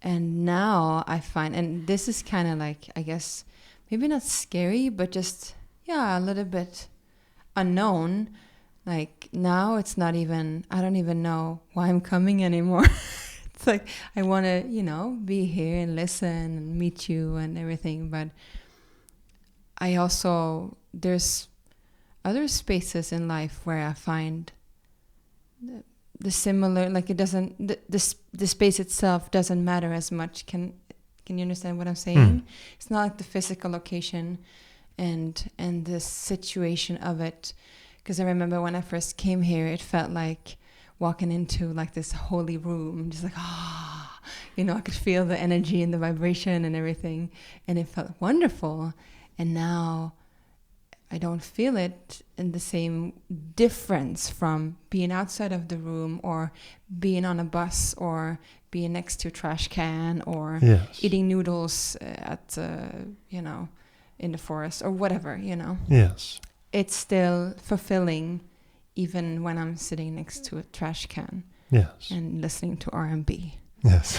[SPEAKER 2] And now I find, and this is kind of like, I guess, maybe not scary, but just, yeah, a little bit unknown. Like now it's not even, I don't even know why I'm coming anymore. It's like, I want to, be here and listen and meet you and everything. But I also, there's other spaces in life where I find the similar, like it doesn't, the space itself doesn't matter as much. Can you understand what I'm saying? It's not like the physical location and the situation of it. Because I remember when I first came here, it felt like walking into like this holy room, just like, I could feel the energy and the vibration and everything. And it felt wonderful. And now I don't feel it in the same difference from being outside of the room or being on a bus or being next to a trash can or eating noodles at, in the forest or whatever,
[SPEAKER 1] Yes.
[SPEAKER 2] It's still fulfilling even when I'm sitting next to a trash can and listening to R&B.
[SPEAKER 1] Yes.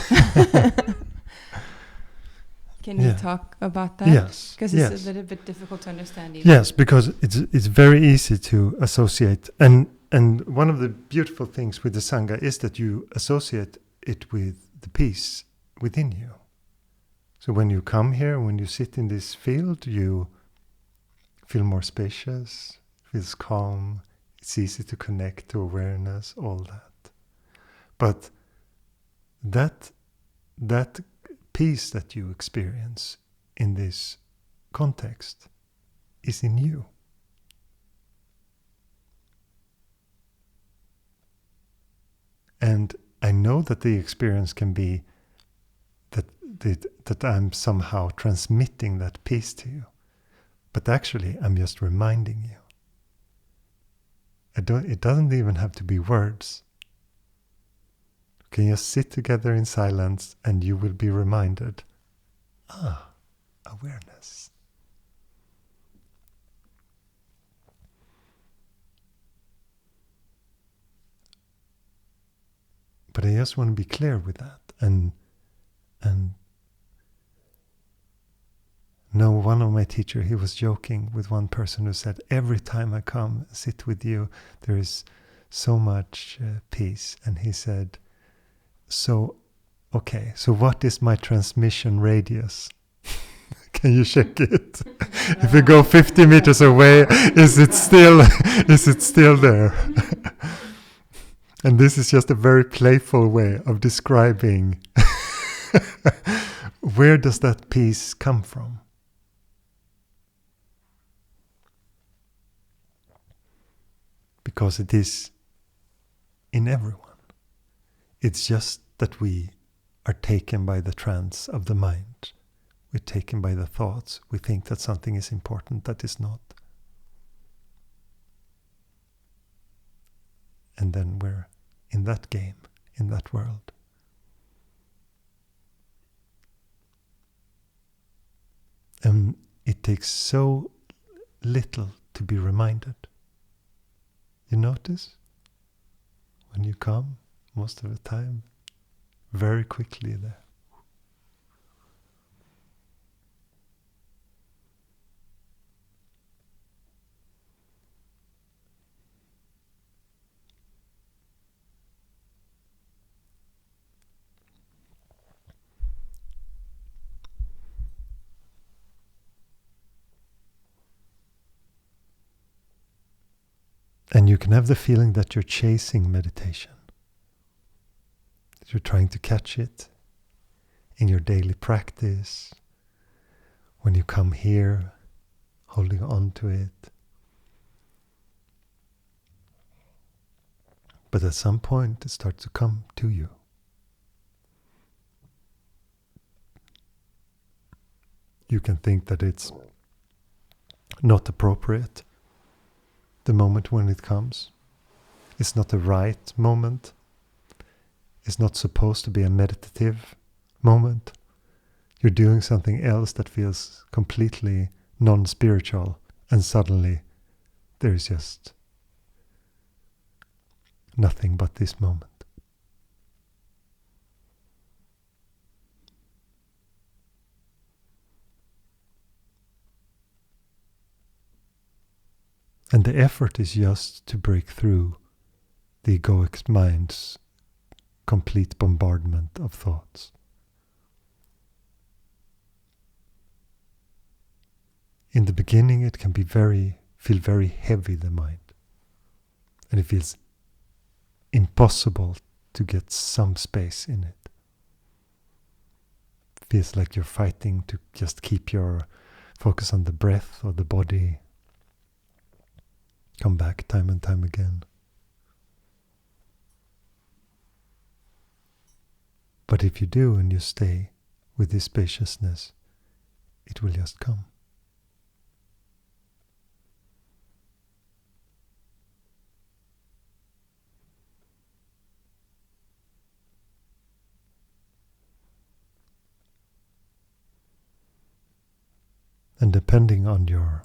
[SPEAKER 2] Can you talk about that?
[SPEAKER 1] Yes.
[SPEAKER 2] Because it's a little bit difficult to understand even.
[SPEAKER 1] Yes, because it's very easy to associate. And one of the beautiful things with the Sangha is that you associate it with the peace within you. So when you come here, when you sit in this field, you feel more spacious, feels calm, it's easy to connect to awareness, all that. But that peace that you experience in this context is in you. And I know that the experience can be that I'm somehow transmitting that peace to you. But actually, I'm just reminding you. It doesn't even have to be words. You can just sit together in silence and you will be reminded. Awareness. But I just want to be clear with that. And no, one of my teachers, he was joking with one person who said, every time I come and sit with you, there is so much peace. And he said, so what is my transmission radius? Can you check it? If you go 50 meters away, is it still there? And this is just a very playful way of describing where does that peace come from? Because it is in everyone. It's just that we are taken by the trance of the mind. We're taken by the thoughts. We think that something is important that is not. And then we're in that game, in that world. And it takes so little to be reminded. You notice? When you come, most of the time, very quickly there. And you can have the feeling that you're chasing meditation. That you're trying to catch it in your daily practice. When you come here, holding on to it. But at some point it starts to come to you. You can think that it's not appropriate. The moment when it comes. It's not the right moment. It's not supposed to be a meditative moment. You're doing something else that feels completely non-spiritual, and suddenly there is just nothing but this moment. And the effort is just to break through the egoic mind's complete bombardment of thoughts. In the beginning it can be feel very heavy, the mind. And it feels impossible to get some space in it. It feels like you're fighting to just keep your focus on the breath or the body. Come back time and time again. But if you do and you stay with this spaciousness, it will just come. And depending on your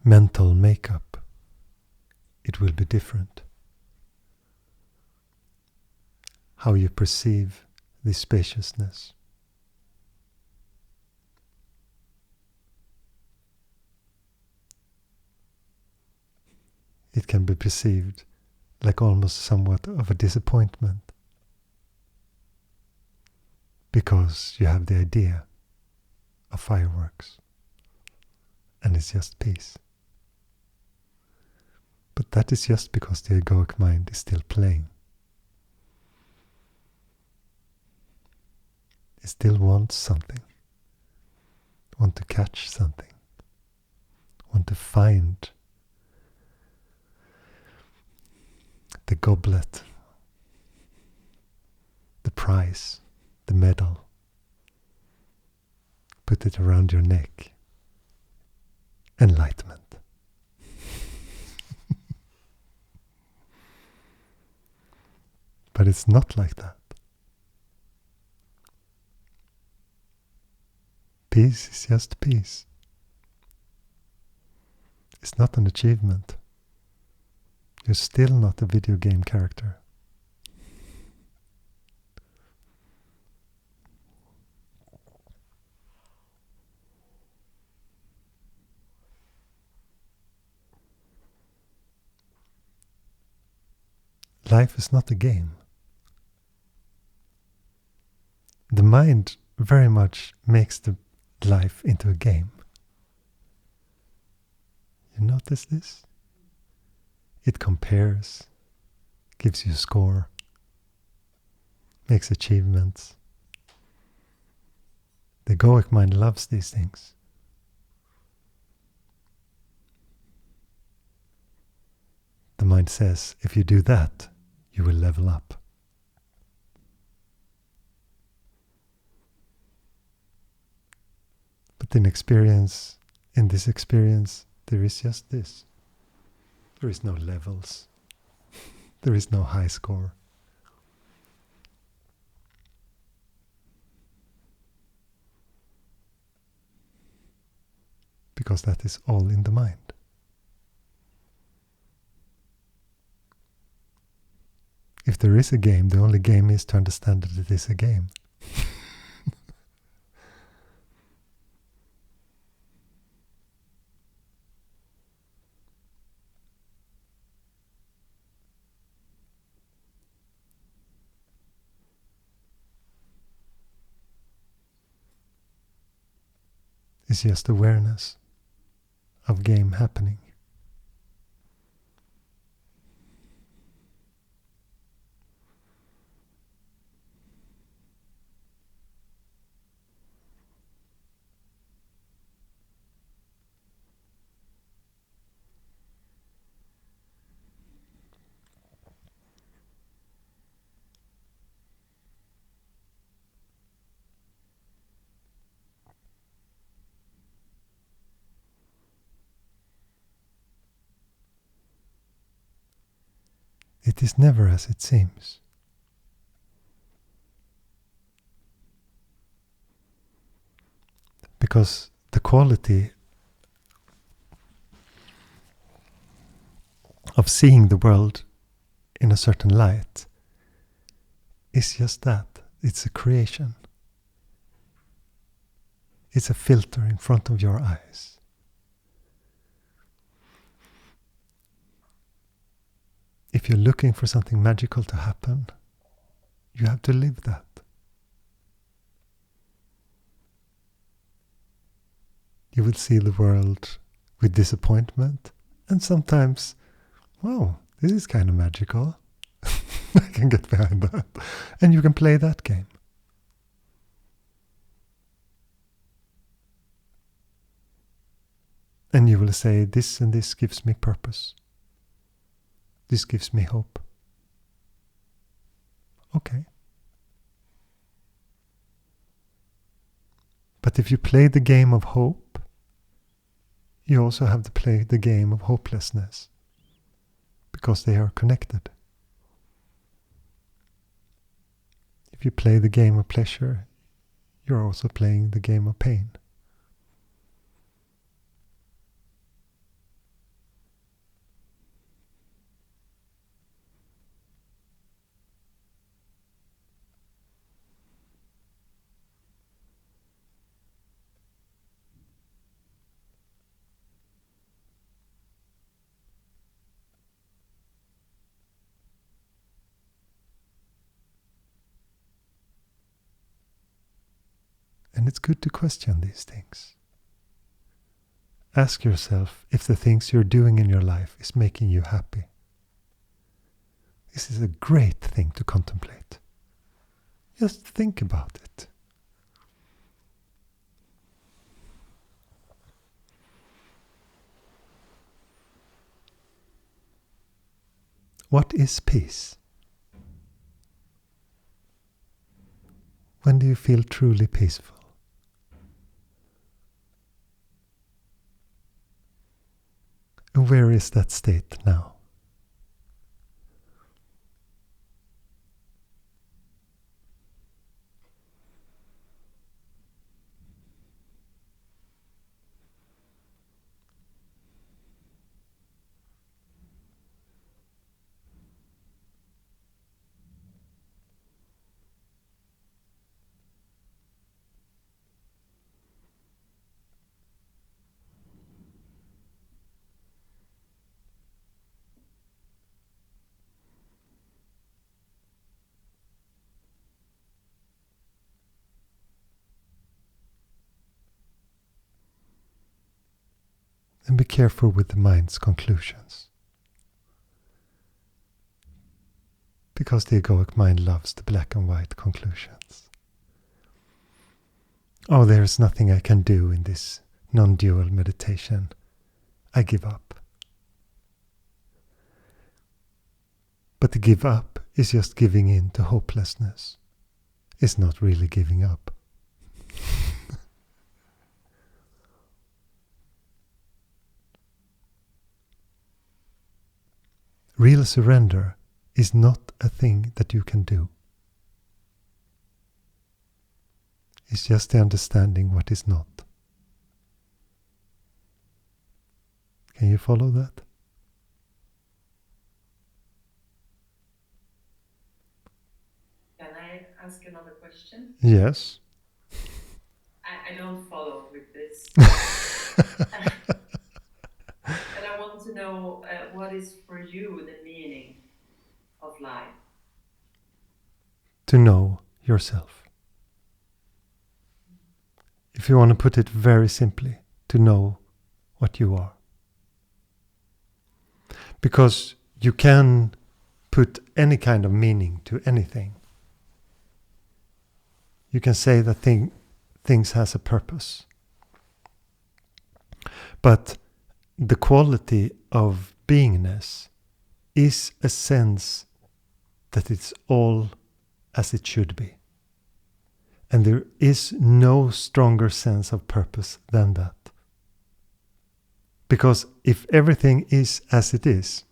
[SPEAKER 1] mental makeup, it will be different. How you perceive this spaciousness. It can be perceived like almost somewhat of a disappointment, because you have the idea of fireworks and it's just peace. But that is just because the egoic mind is still playing. It still wants something, want to catch something, want to find the goblet, the prize, the medal. Put it around your neck. Enlightenment. But it's not like that. Peace is just peace. It's not an achievement. You're still not a video game character. Life is not a game. the mind very much makes the life into a game. You notice this? It compares, gives you a score, makes achievements. The egoic mind loves these things. The mind says, if you do that, you will level up. But in this experience, there is just this. There is no levels. There is no high score. Because that is all in the mind. If there is a game, the only game is to understand that it is a game. It's just awareness of game happening. It is never as it seems. Because the quality of seeing the world in a certain light is just that. It's a creation. It's a filter in front of your eyes. If you're looking for something magical to happen, you have to live that. You will see the world with disappointment, and sometimes, wow, this is kind of magical. I can get behind that. And you can play that game. And you will say, this and this gives me purpose. This gives me hope. Okay. But if you play the game of hope, you also have to play the game of hopelessness, because they are connected. If you play the game of pleasure, you're also playing the game of pain. And it's good to question these things. Ask yourself if the things you're doing in your life is making you happy. This is a great thing to contemplate. Just think about it. What is peace? When do you feel truly peaceful? And where is that state now? And be careful with the mind's conclusions. Because the egoic mind loves the black and white conclusions. Oh, there's nothing I can do in this non-dual meditation. I give up. But the give up is just giving in to hopelessness. It's not really giving up. Real surrender is not a thing that you can do. It's just the understanding what is not. Can you follow that?
[SPEAKER 4] Can I ask another question?
[SPEAKER 1] Yes.
[SPEAKER 4] I don't follow with this. And I want to know what is for you the meaning of life?
[SPEAKER 1] To know yourself. If you want to put it very simply, to know what you are. Because you can put any kind of meaning to anything. You can say that things has a purpose. But the quality of beingness is a sense that it's all as it should be. And there is no stronger sense of purpose than that. Because if everything is as it is,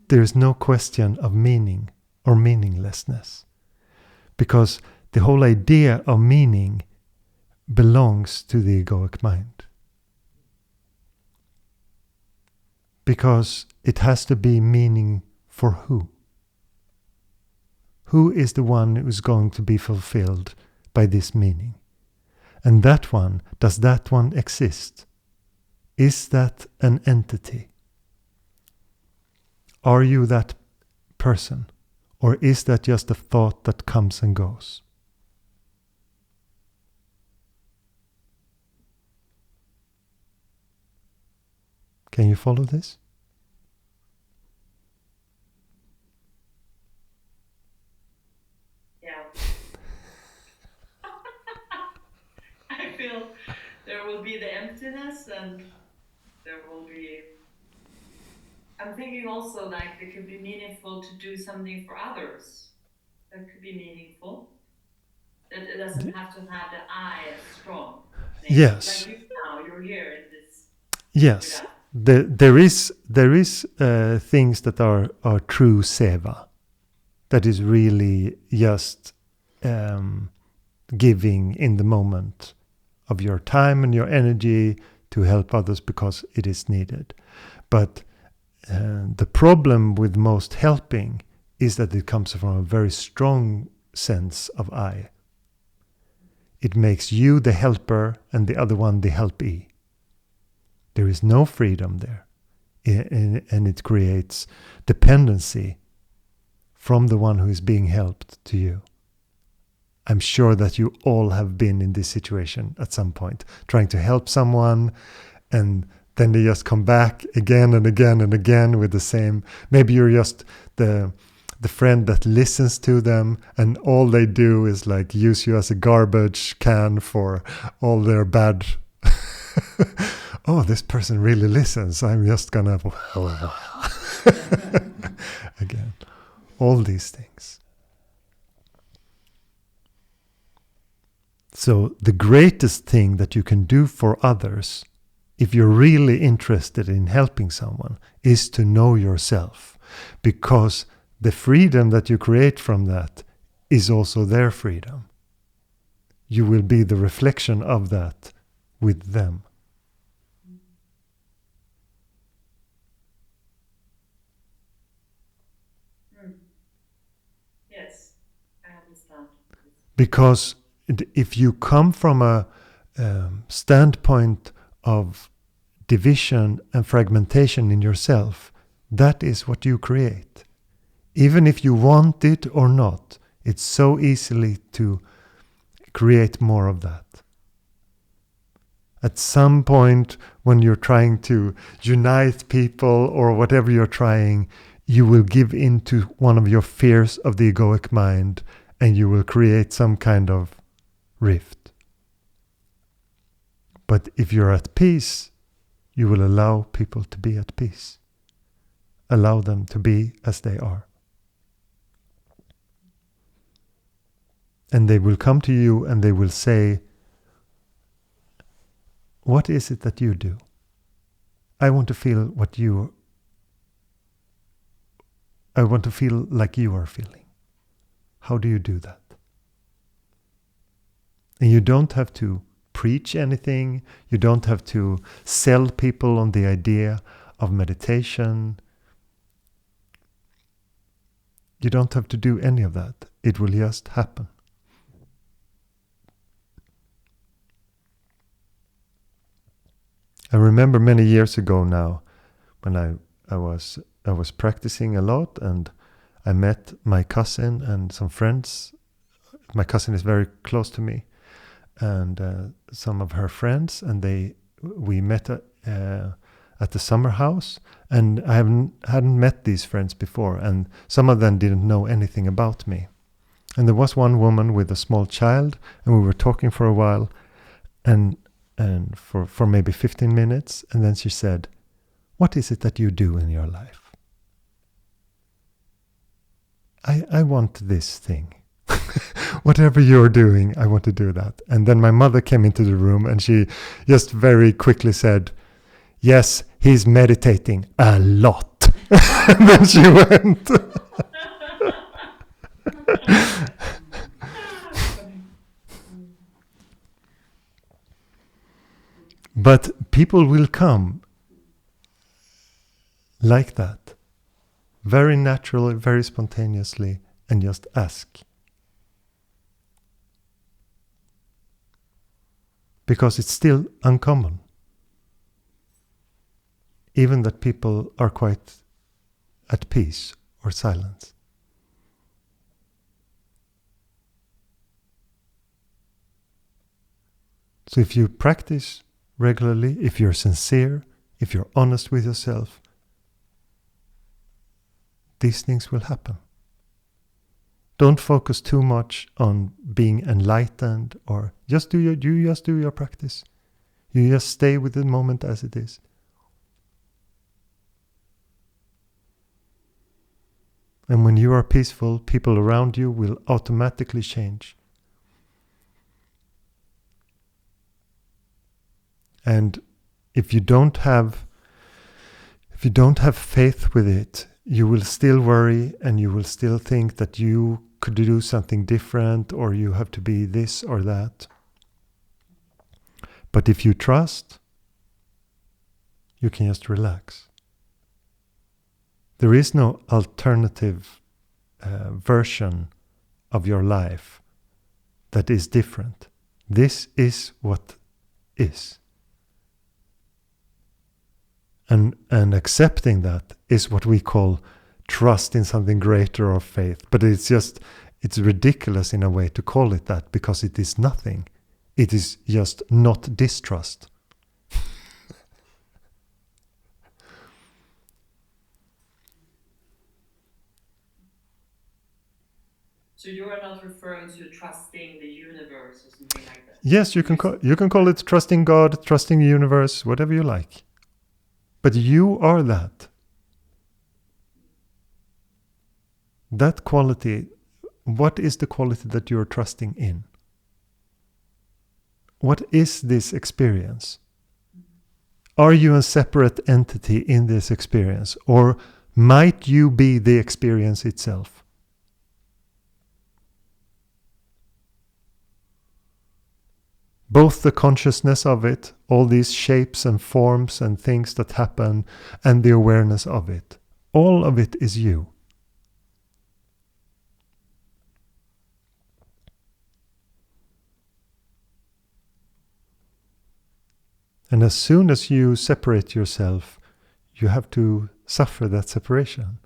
[SPEAKER 1] there is no question of meaning or meaninglessness. Because the whole idea of meaning belongs to the egoic mind. Because it has to be meaning for who? Who is the one who is going to be fulfilled by this meaning? And that one, does that one exist? Is that an entity? Are you that person? Or is that just a thought that comes and goes? Can you follow this?
[SPEAKER 4] Yeah. I feel there will be the emptiness and there will be... I'm thinking also like it could be meaningful to do something for others. That could be meaningful. That it doesn't have to have the I as strong.
[SPEAKER 1] Yes.
[SPEAKER 4] Like you now, you're here in this.
[SPEAKER 1] Yes. There is things that are true seva. That is really just giving in the moment of your time and your energy to help others because it is needed. But the problem with most helping is that it comes from a very strong sense of I. It makes you the helper and the other one the helpee. There is no freedom there. And it creates dependency from the one who is being helped to you. I'm sure that you all have been in this situation at some point, trying to help someone, and then they just come back again and again and again with the same. Maybe you're just the friend that listens to them, and all they do is like use you as a garbage can for all their bad. Oh, this person really listens. I'm just gonna again. All these things. So the greatest thing that you can do for others, if you're really interested in helping someone, is to know yourself. Because the freedom that you create from that is also their freedom. You will be the reflection of that with them.
[SPEAKER 4] Yes, I understand.
[SPEAKER 1] Because if you come from a standpoint of division and fragmentation in yourself, that is what you create. Even if you want it or not, it's so easily to create more of that. At some point, when you're trying to unite people or whatever you're trying, you will give in to one of your fears of the egoic mind, and you will create some kind of rift. But if you're at peace, you will allow people to be at peace. Allow them to be as they are. And they will come to you and they will say, what is it that you do? I want to feel I want to feel like you are feeling. How do you do that? And you don't have to preach anything. You don't have to sell people on the idea of meditation. You don't have to do any of that. It will just happen. I remember many years ago now, when I was practicing a lot, and I met my cousin and some friends. My cousin is very close to me, and some of her friends, and we met at the summer house, and I hadn't met these friends before, and some of them didn't know anything about me. And there was one woman with a small child, and we were talking for a while, and for maybe 15 minutes, and then she said, "What is it that you do in your life?" I want this thing. Whatever you're doing, I want to do that. And then my mother came into the room, and she just very quickly said, "Yes, he's meditating a lot." And then she went. But people will come like that, very naturally, very spontaneously, and just ask. Because it's still uncommon. Even that people are quite at peace or silence. So if you practice regularly, if you're sincere, if you're honest with yourself, these things will happen. Don't focus too much on being enlightened, or just do your practice. You just stay with the moment as it is. And when you are peaceful, people around you will automatically change. And if you don't have faith with it, you will still worry, and you will still think that you could do something different, or you have to be this or that. But if you trust, you can just relax. There is no alternative version of your life that is different. This is what is. And accepting that is what we call trust in something greater or faith. But it's ridiculous in a way to call it that, because it is nothing. It is just not distrust.
[SPEAKER 4] So you are not referring to trusting the universe or something like that?
[SPEAKER 1] Yes, you can call it trusting God, trusting the universe, whatever you like. But you are that. That quality, what is the quality that you're trusting in? What is this experience? Are you a separate entity in this experience? Or might you be the experience itself? Both the consciousness of it, all these shapes and forms and things that happen, and the awareness of it. All of it is you. And as soon as you separate yourself, you have to suffer that separation.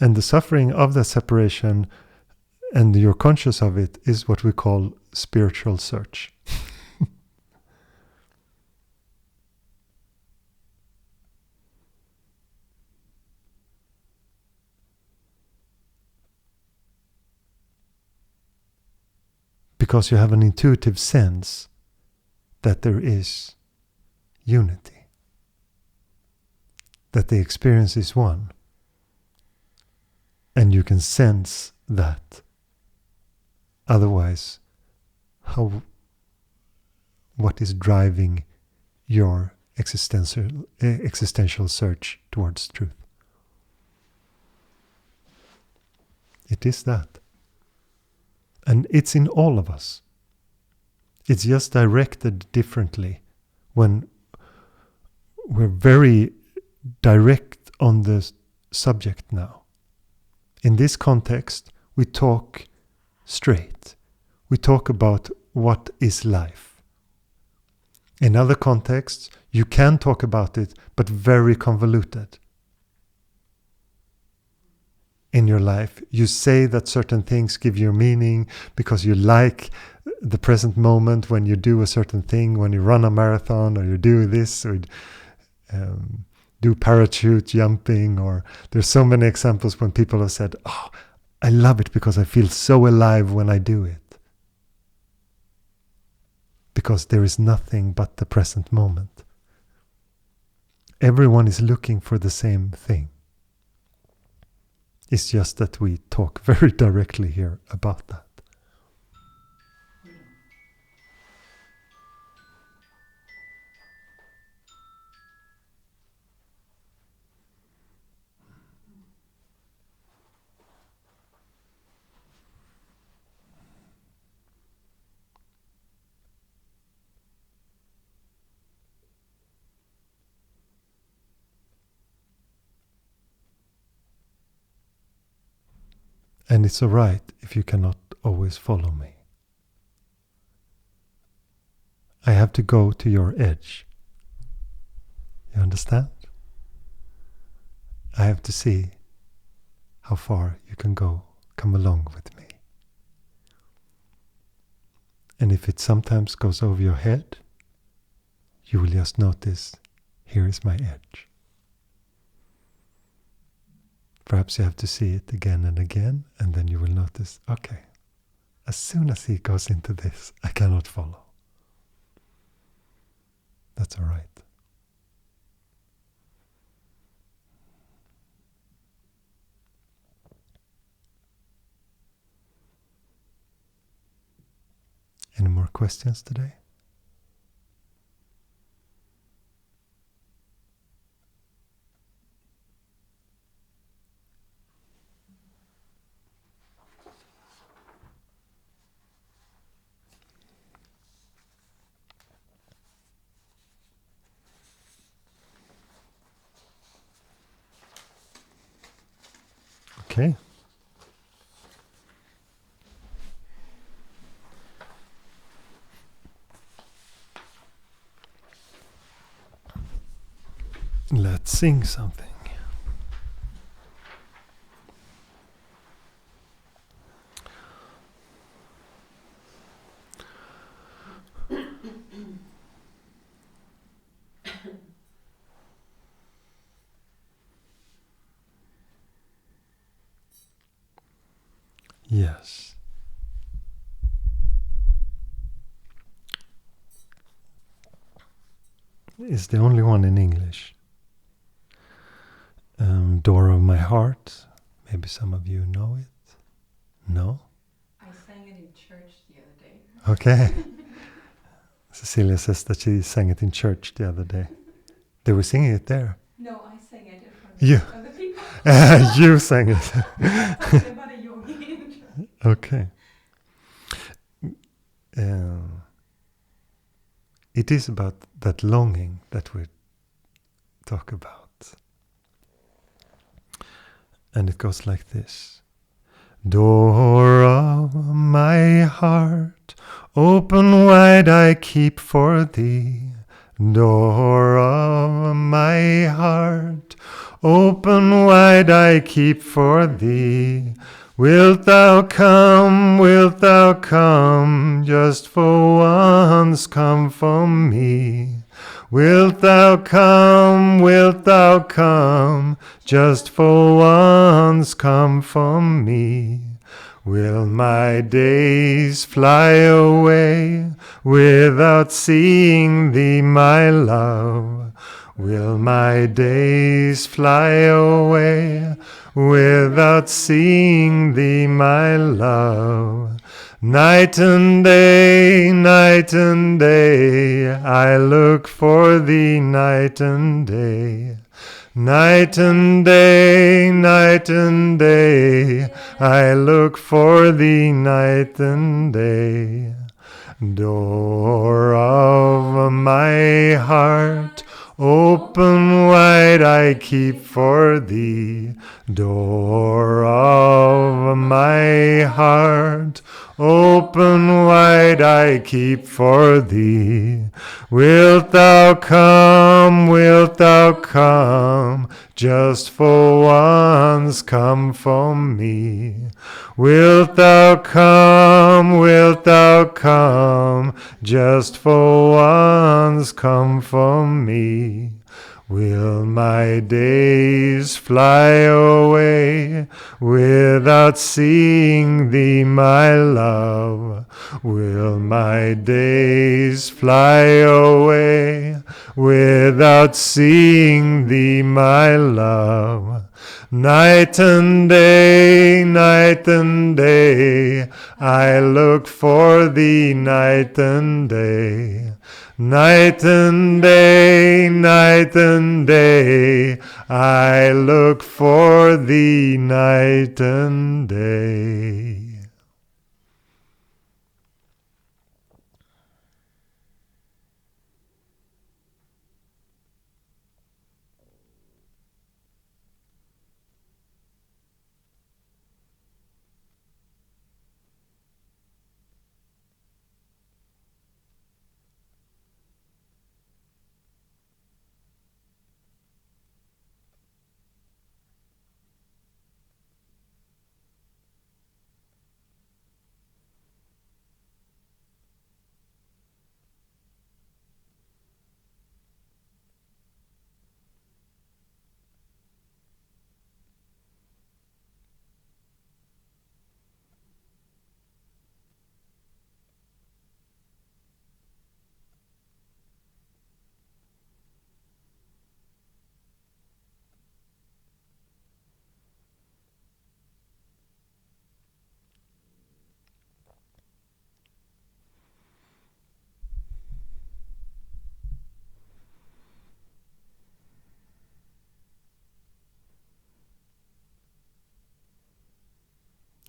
[SPEAKER 1] And the suffering of that separation and you're conscious of it, is what we call spiritual search. Because you have an intuitive sense that there is unity, that the experience is one, and you can sense that. Otherwise, what is driving your existential search towards truth? It is that. And it's in all of us. It's just directed differently. When we're very direct on the subject now. In this context, we talk straight. We talk about what is life. In other contexts, you can talk about it, but very convoluted. In your life, you say that certain things give you meaning because you like the present moment when you do a certain thing, when you run a marathon, or you do this, or do parachute jumping, or there's so many examples when people have said, "Oh, I love it because I feel so alive when I do it." Because there is nothing but the present moment. Everyone is looking for the same thing. It's just that we talk very directly here about that. And it's all right if you cannot always follow me. I have to go to your edge. You understand? I have to see how far you can come along with me. And if it sometimes goes over your head, you will just notice, here is my edge. Perhaps you have to see it again and again, and then you will notice, okay, as soon as he goes into this, I cannot follow. That's all right. Any more questions today? Okay. Let's sing something. Yes. It's the only one in English. Door of My Heart. Maybe some of you know it. No?
[SPEAKER 2] I sang it in church the other day.
[SPEAKER 1] Okay. Cecilia says that she sang it in church the other day. They were singing it there.
[SPEAKER 2] No, I sang it in front
[SPEAKER 1] You.
[SPEAKER 2] of other people.
[SPEAKER 1] You sang it.
[SPEAKER 2] Talking about a yogi in church.
[SPEAKER 1] Okay. It is about that longing that we talk about. And it goes like this. Door of my heart, open wide I keep for thee. Door of my heart, open wide I keep for thee. Wilt thou come, just for once come for me? Wilt thou come, just for once come for me? Will my days fly away without seeing thee, my love? Will my days fly away without seeing thee, my love? Night and day, I look for thee night and day. Night and day, I look for thee night and day. Door of my heart, open wide I keep for thee. Door of my heart, open wide I keep for thee. Wilt thou come, just for once come for me? Wilt thou come, just for once come for me? Will my days fly away without seeing thee, my love? Will my days fly away without seeing thee, my love? Night and day, I look for thee night and day. Night and day, I look for thee night and day.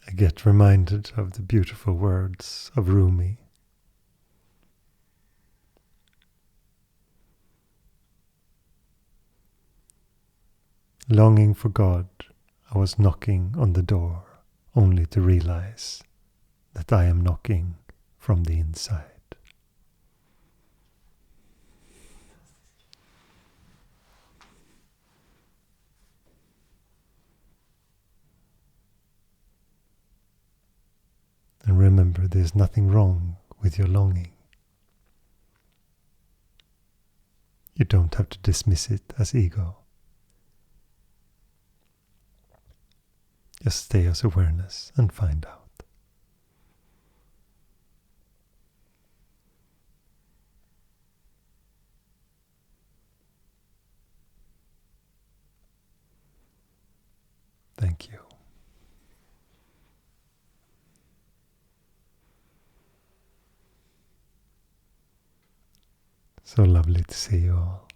[SPEAKER 1] I get reminded of the beautiful words of Rumi. Longing for God, I was knocking on the door, only to realize that I am knocking from the inside. And remember, there's nothing wrong with your longing. You don't have to dismiss it as ego. Just stay as awareness and find out. Thank you. So lovely to see you all.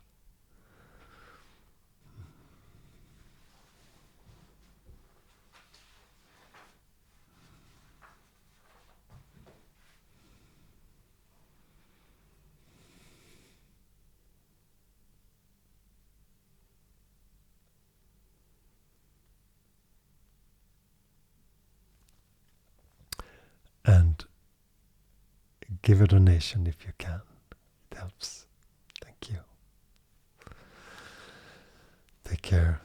[SPEAKER 1] And give a donation if you can. It helps. Thank you. Take care.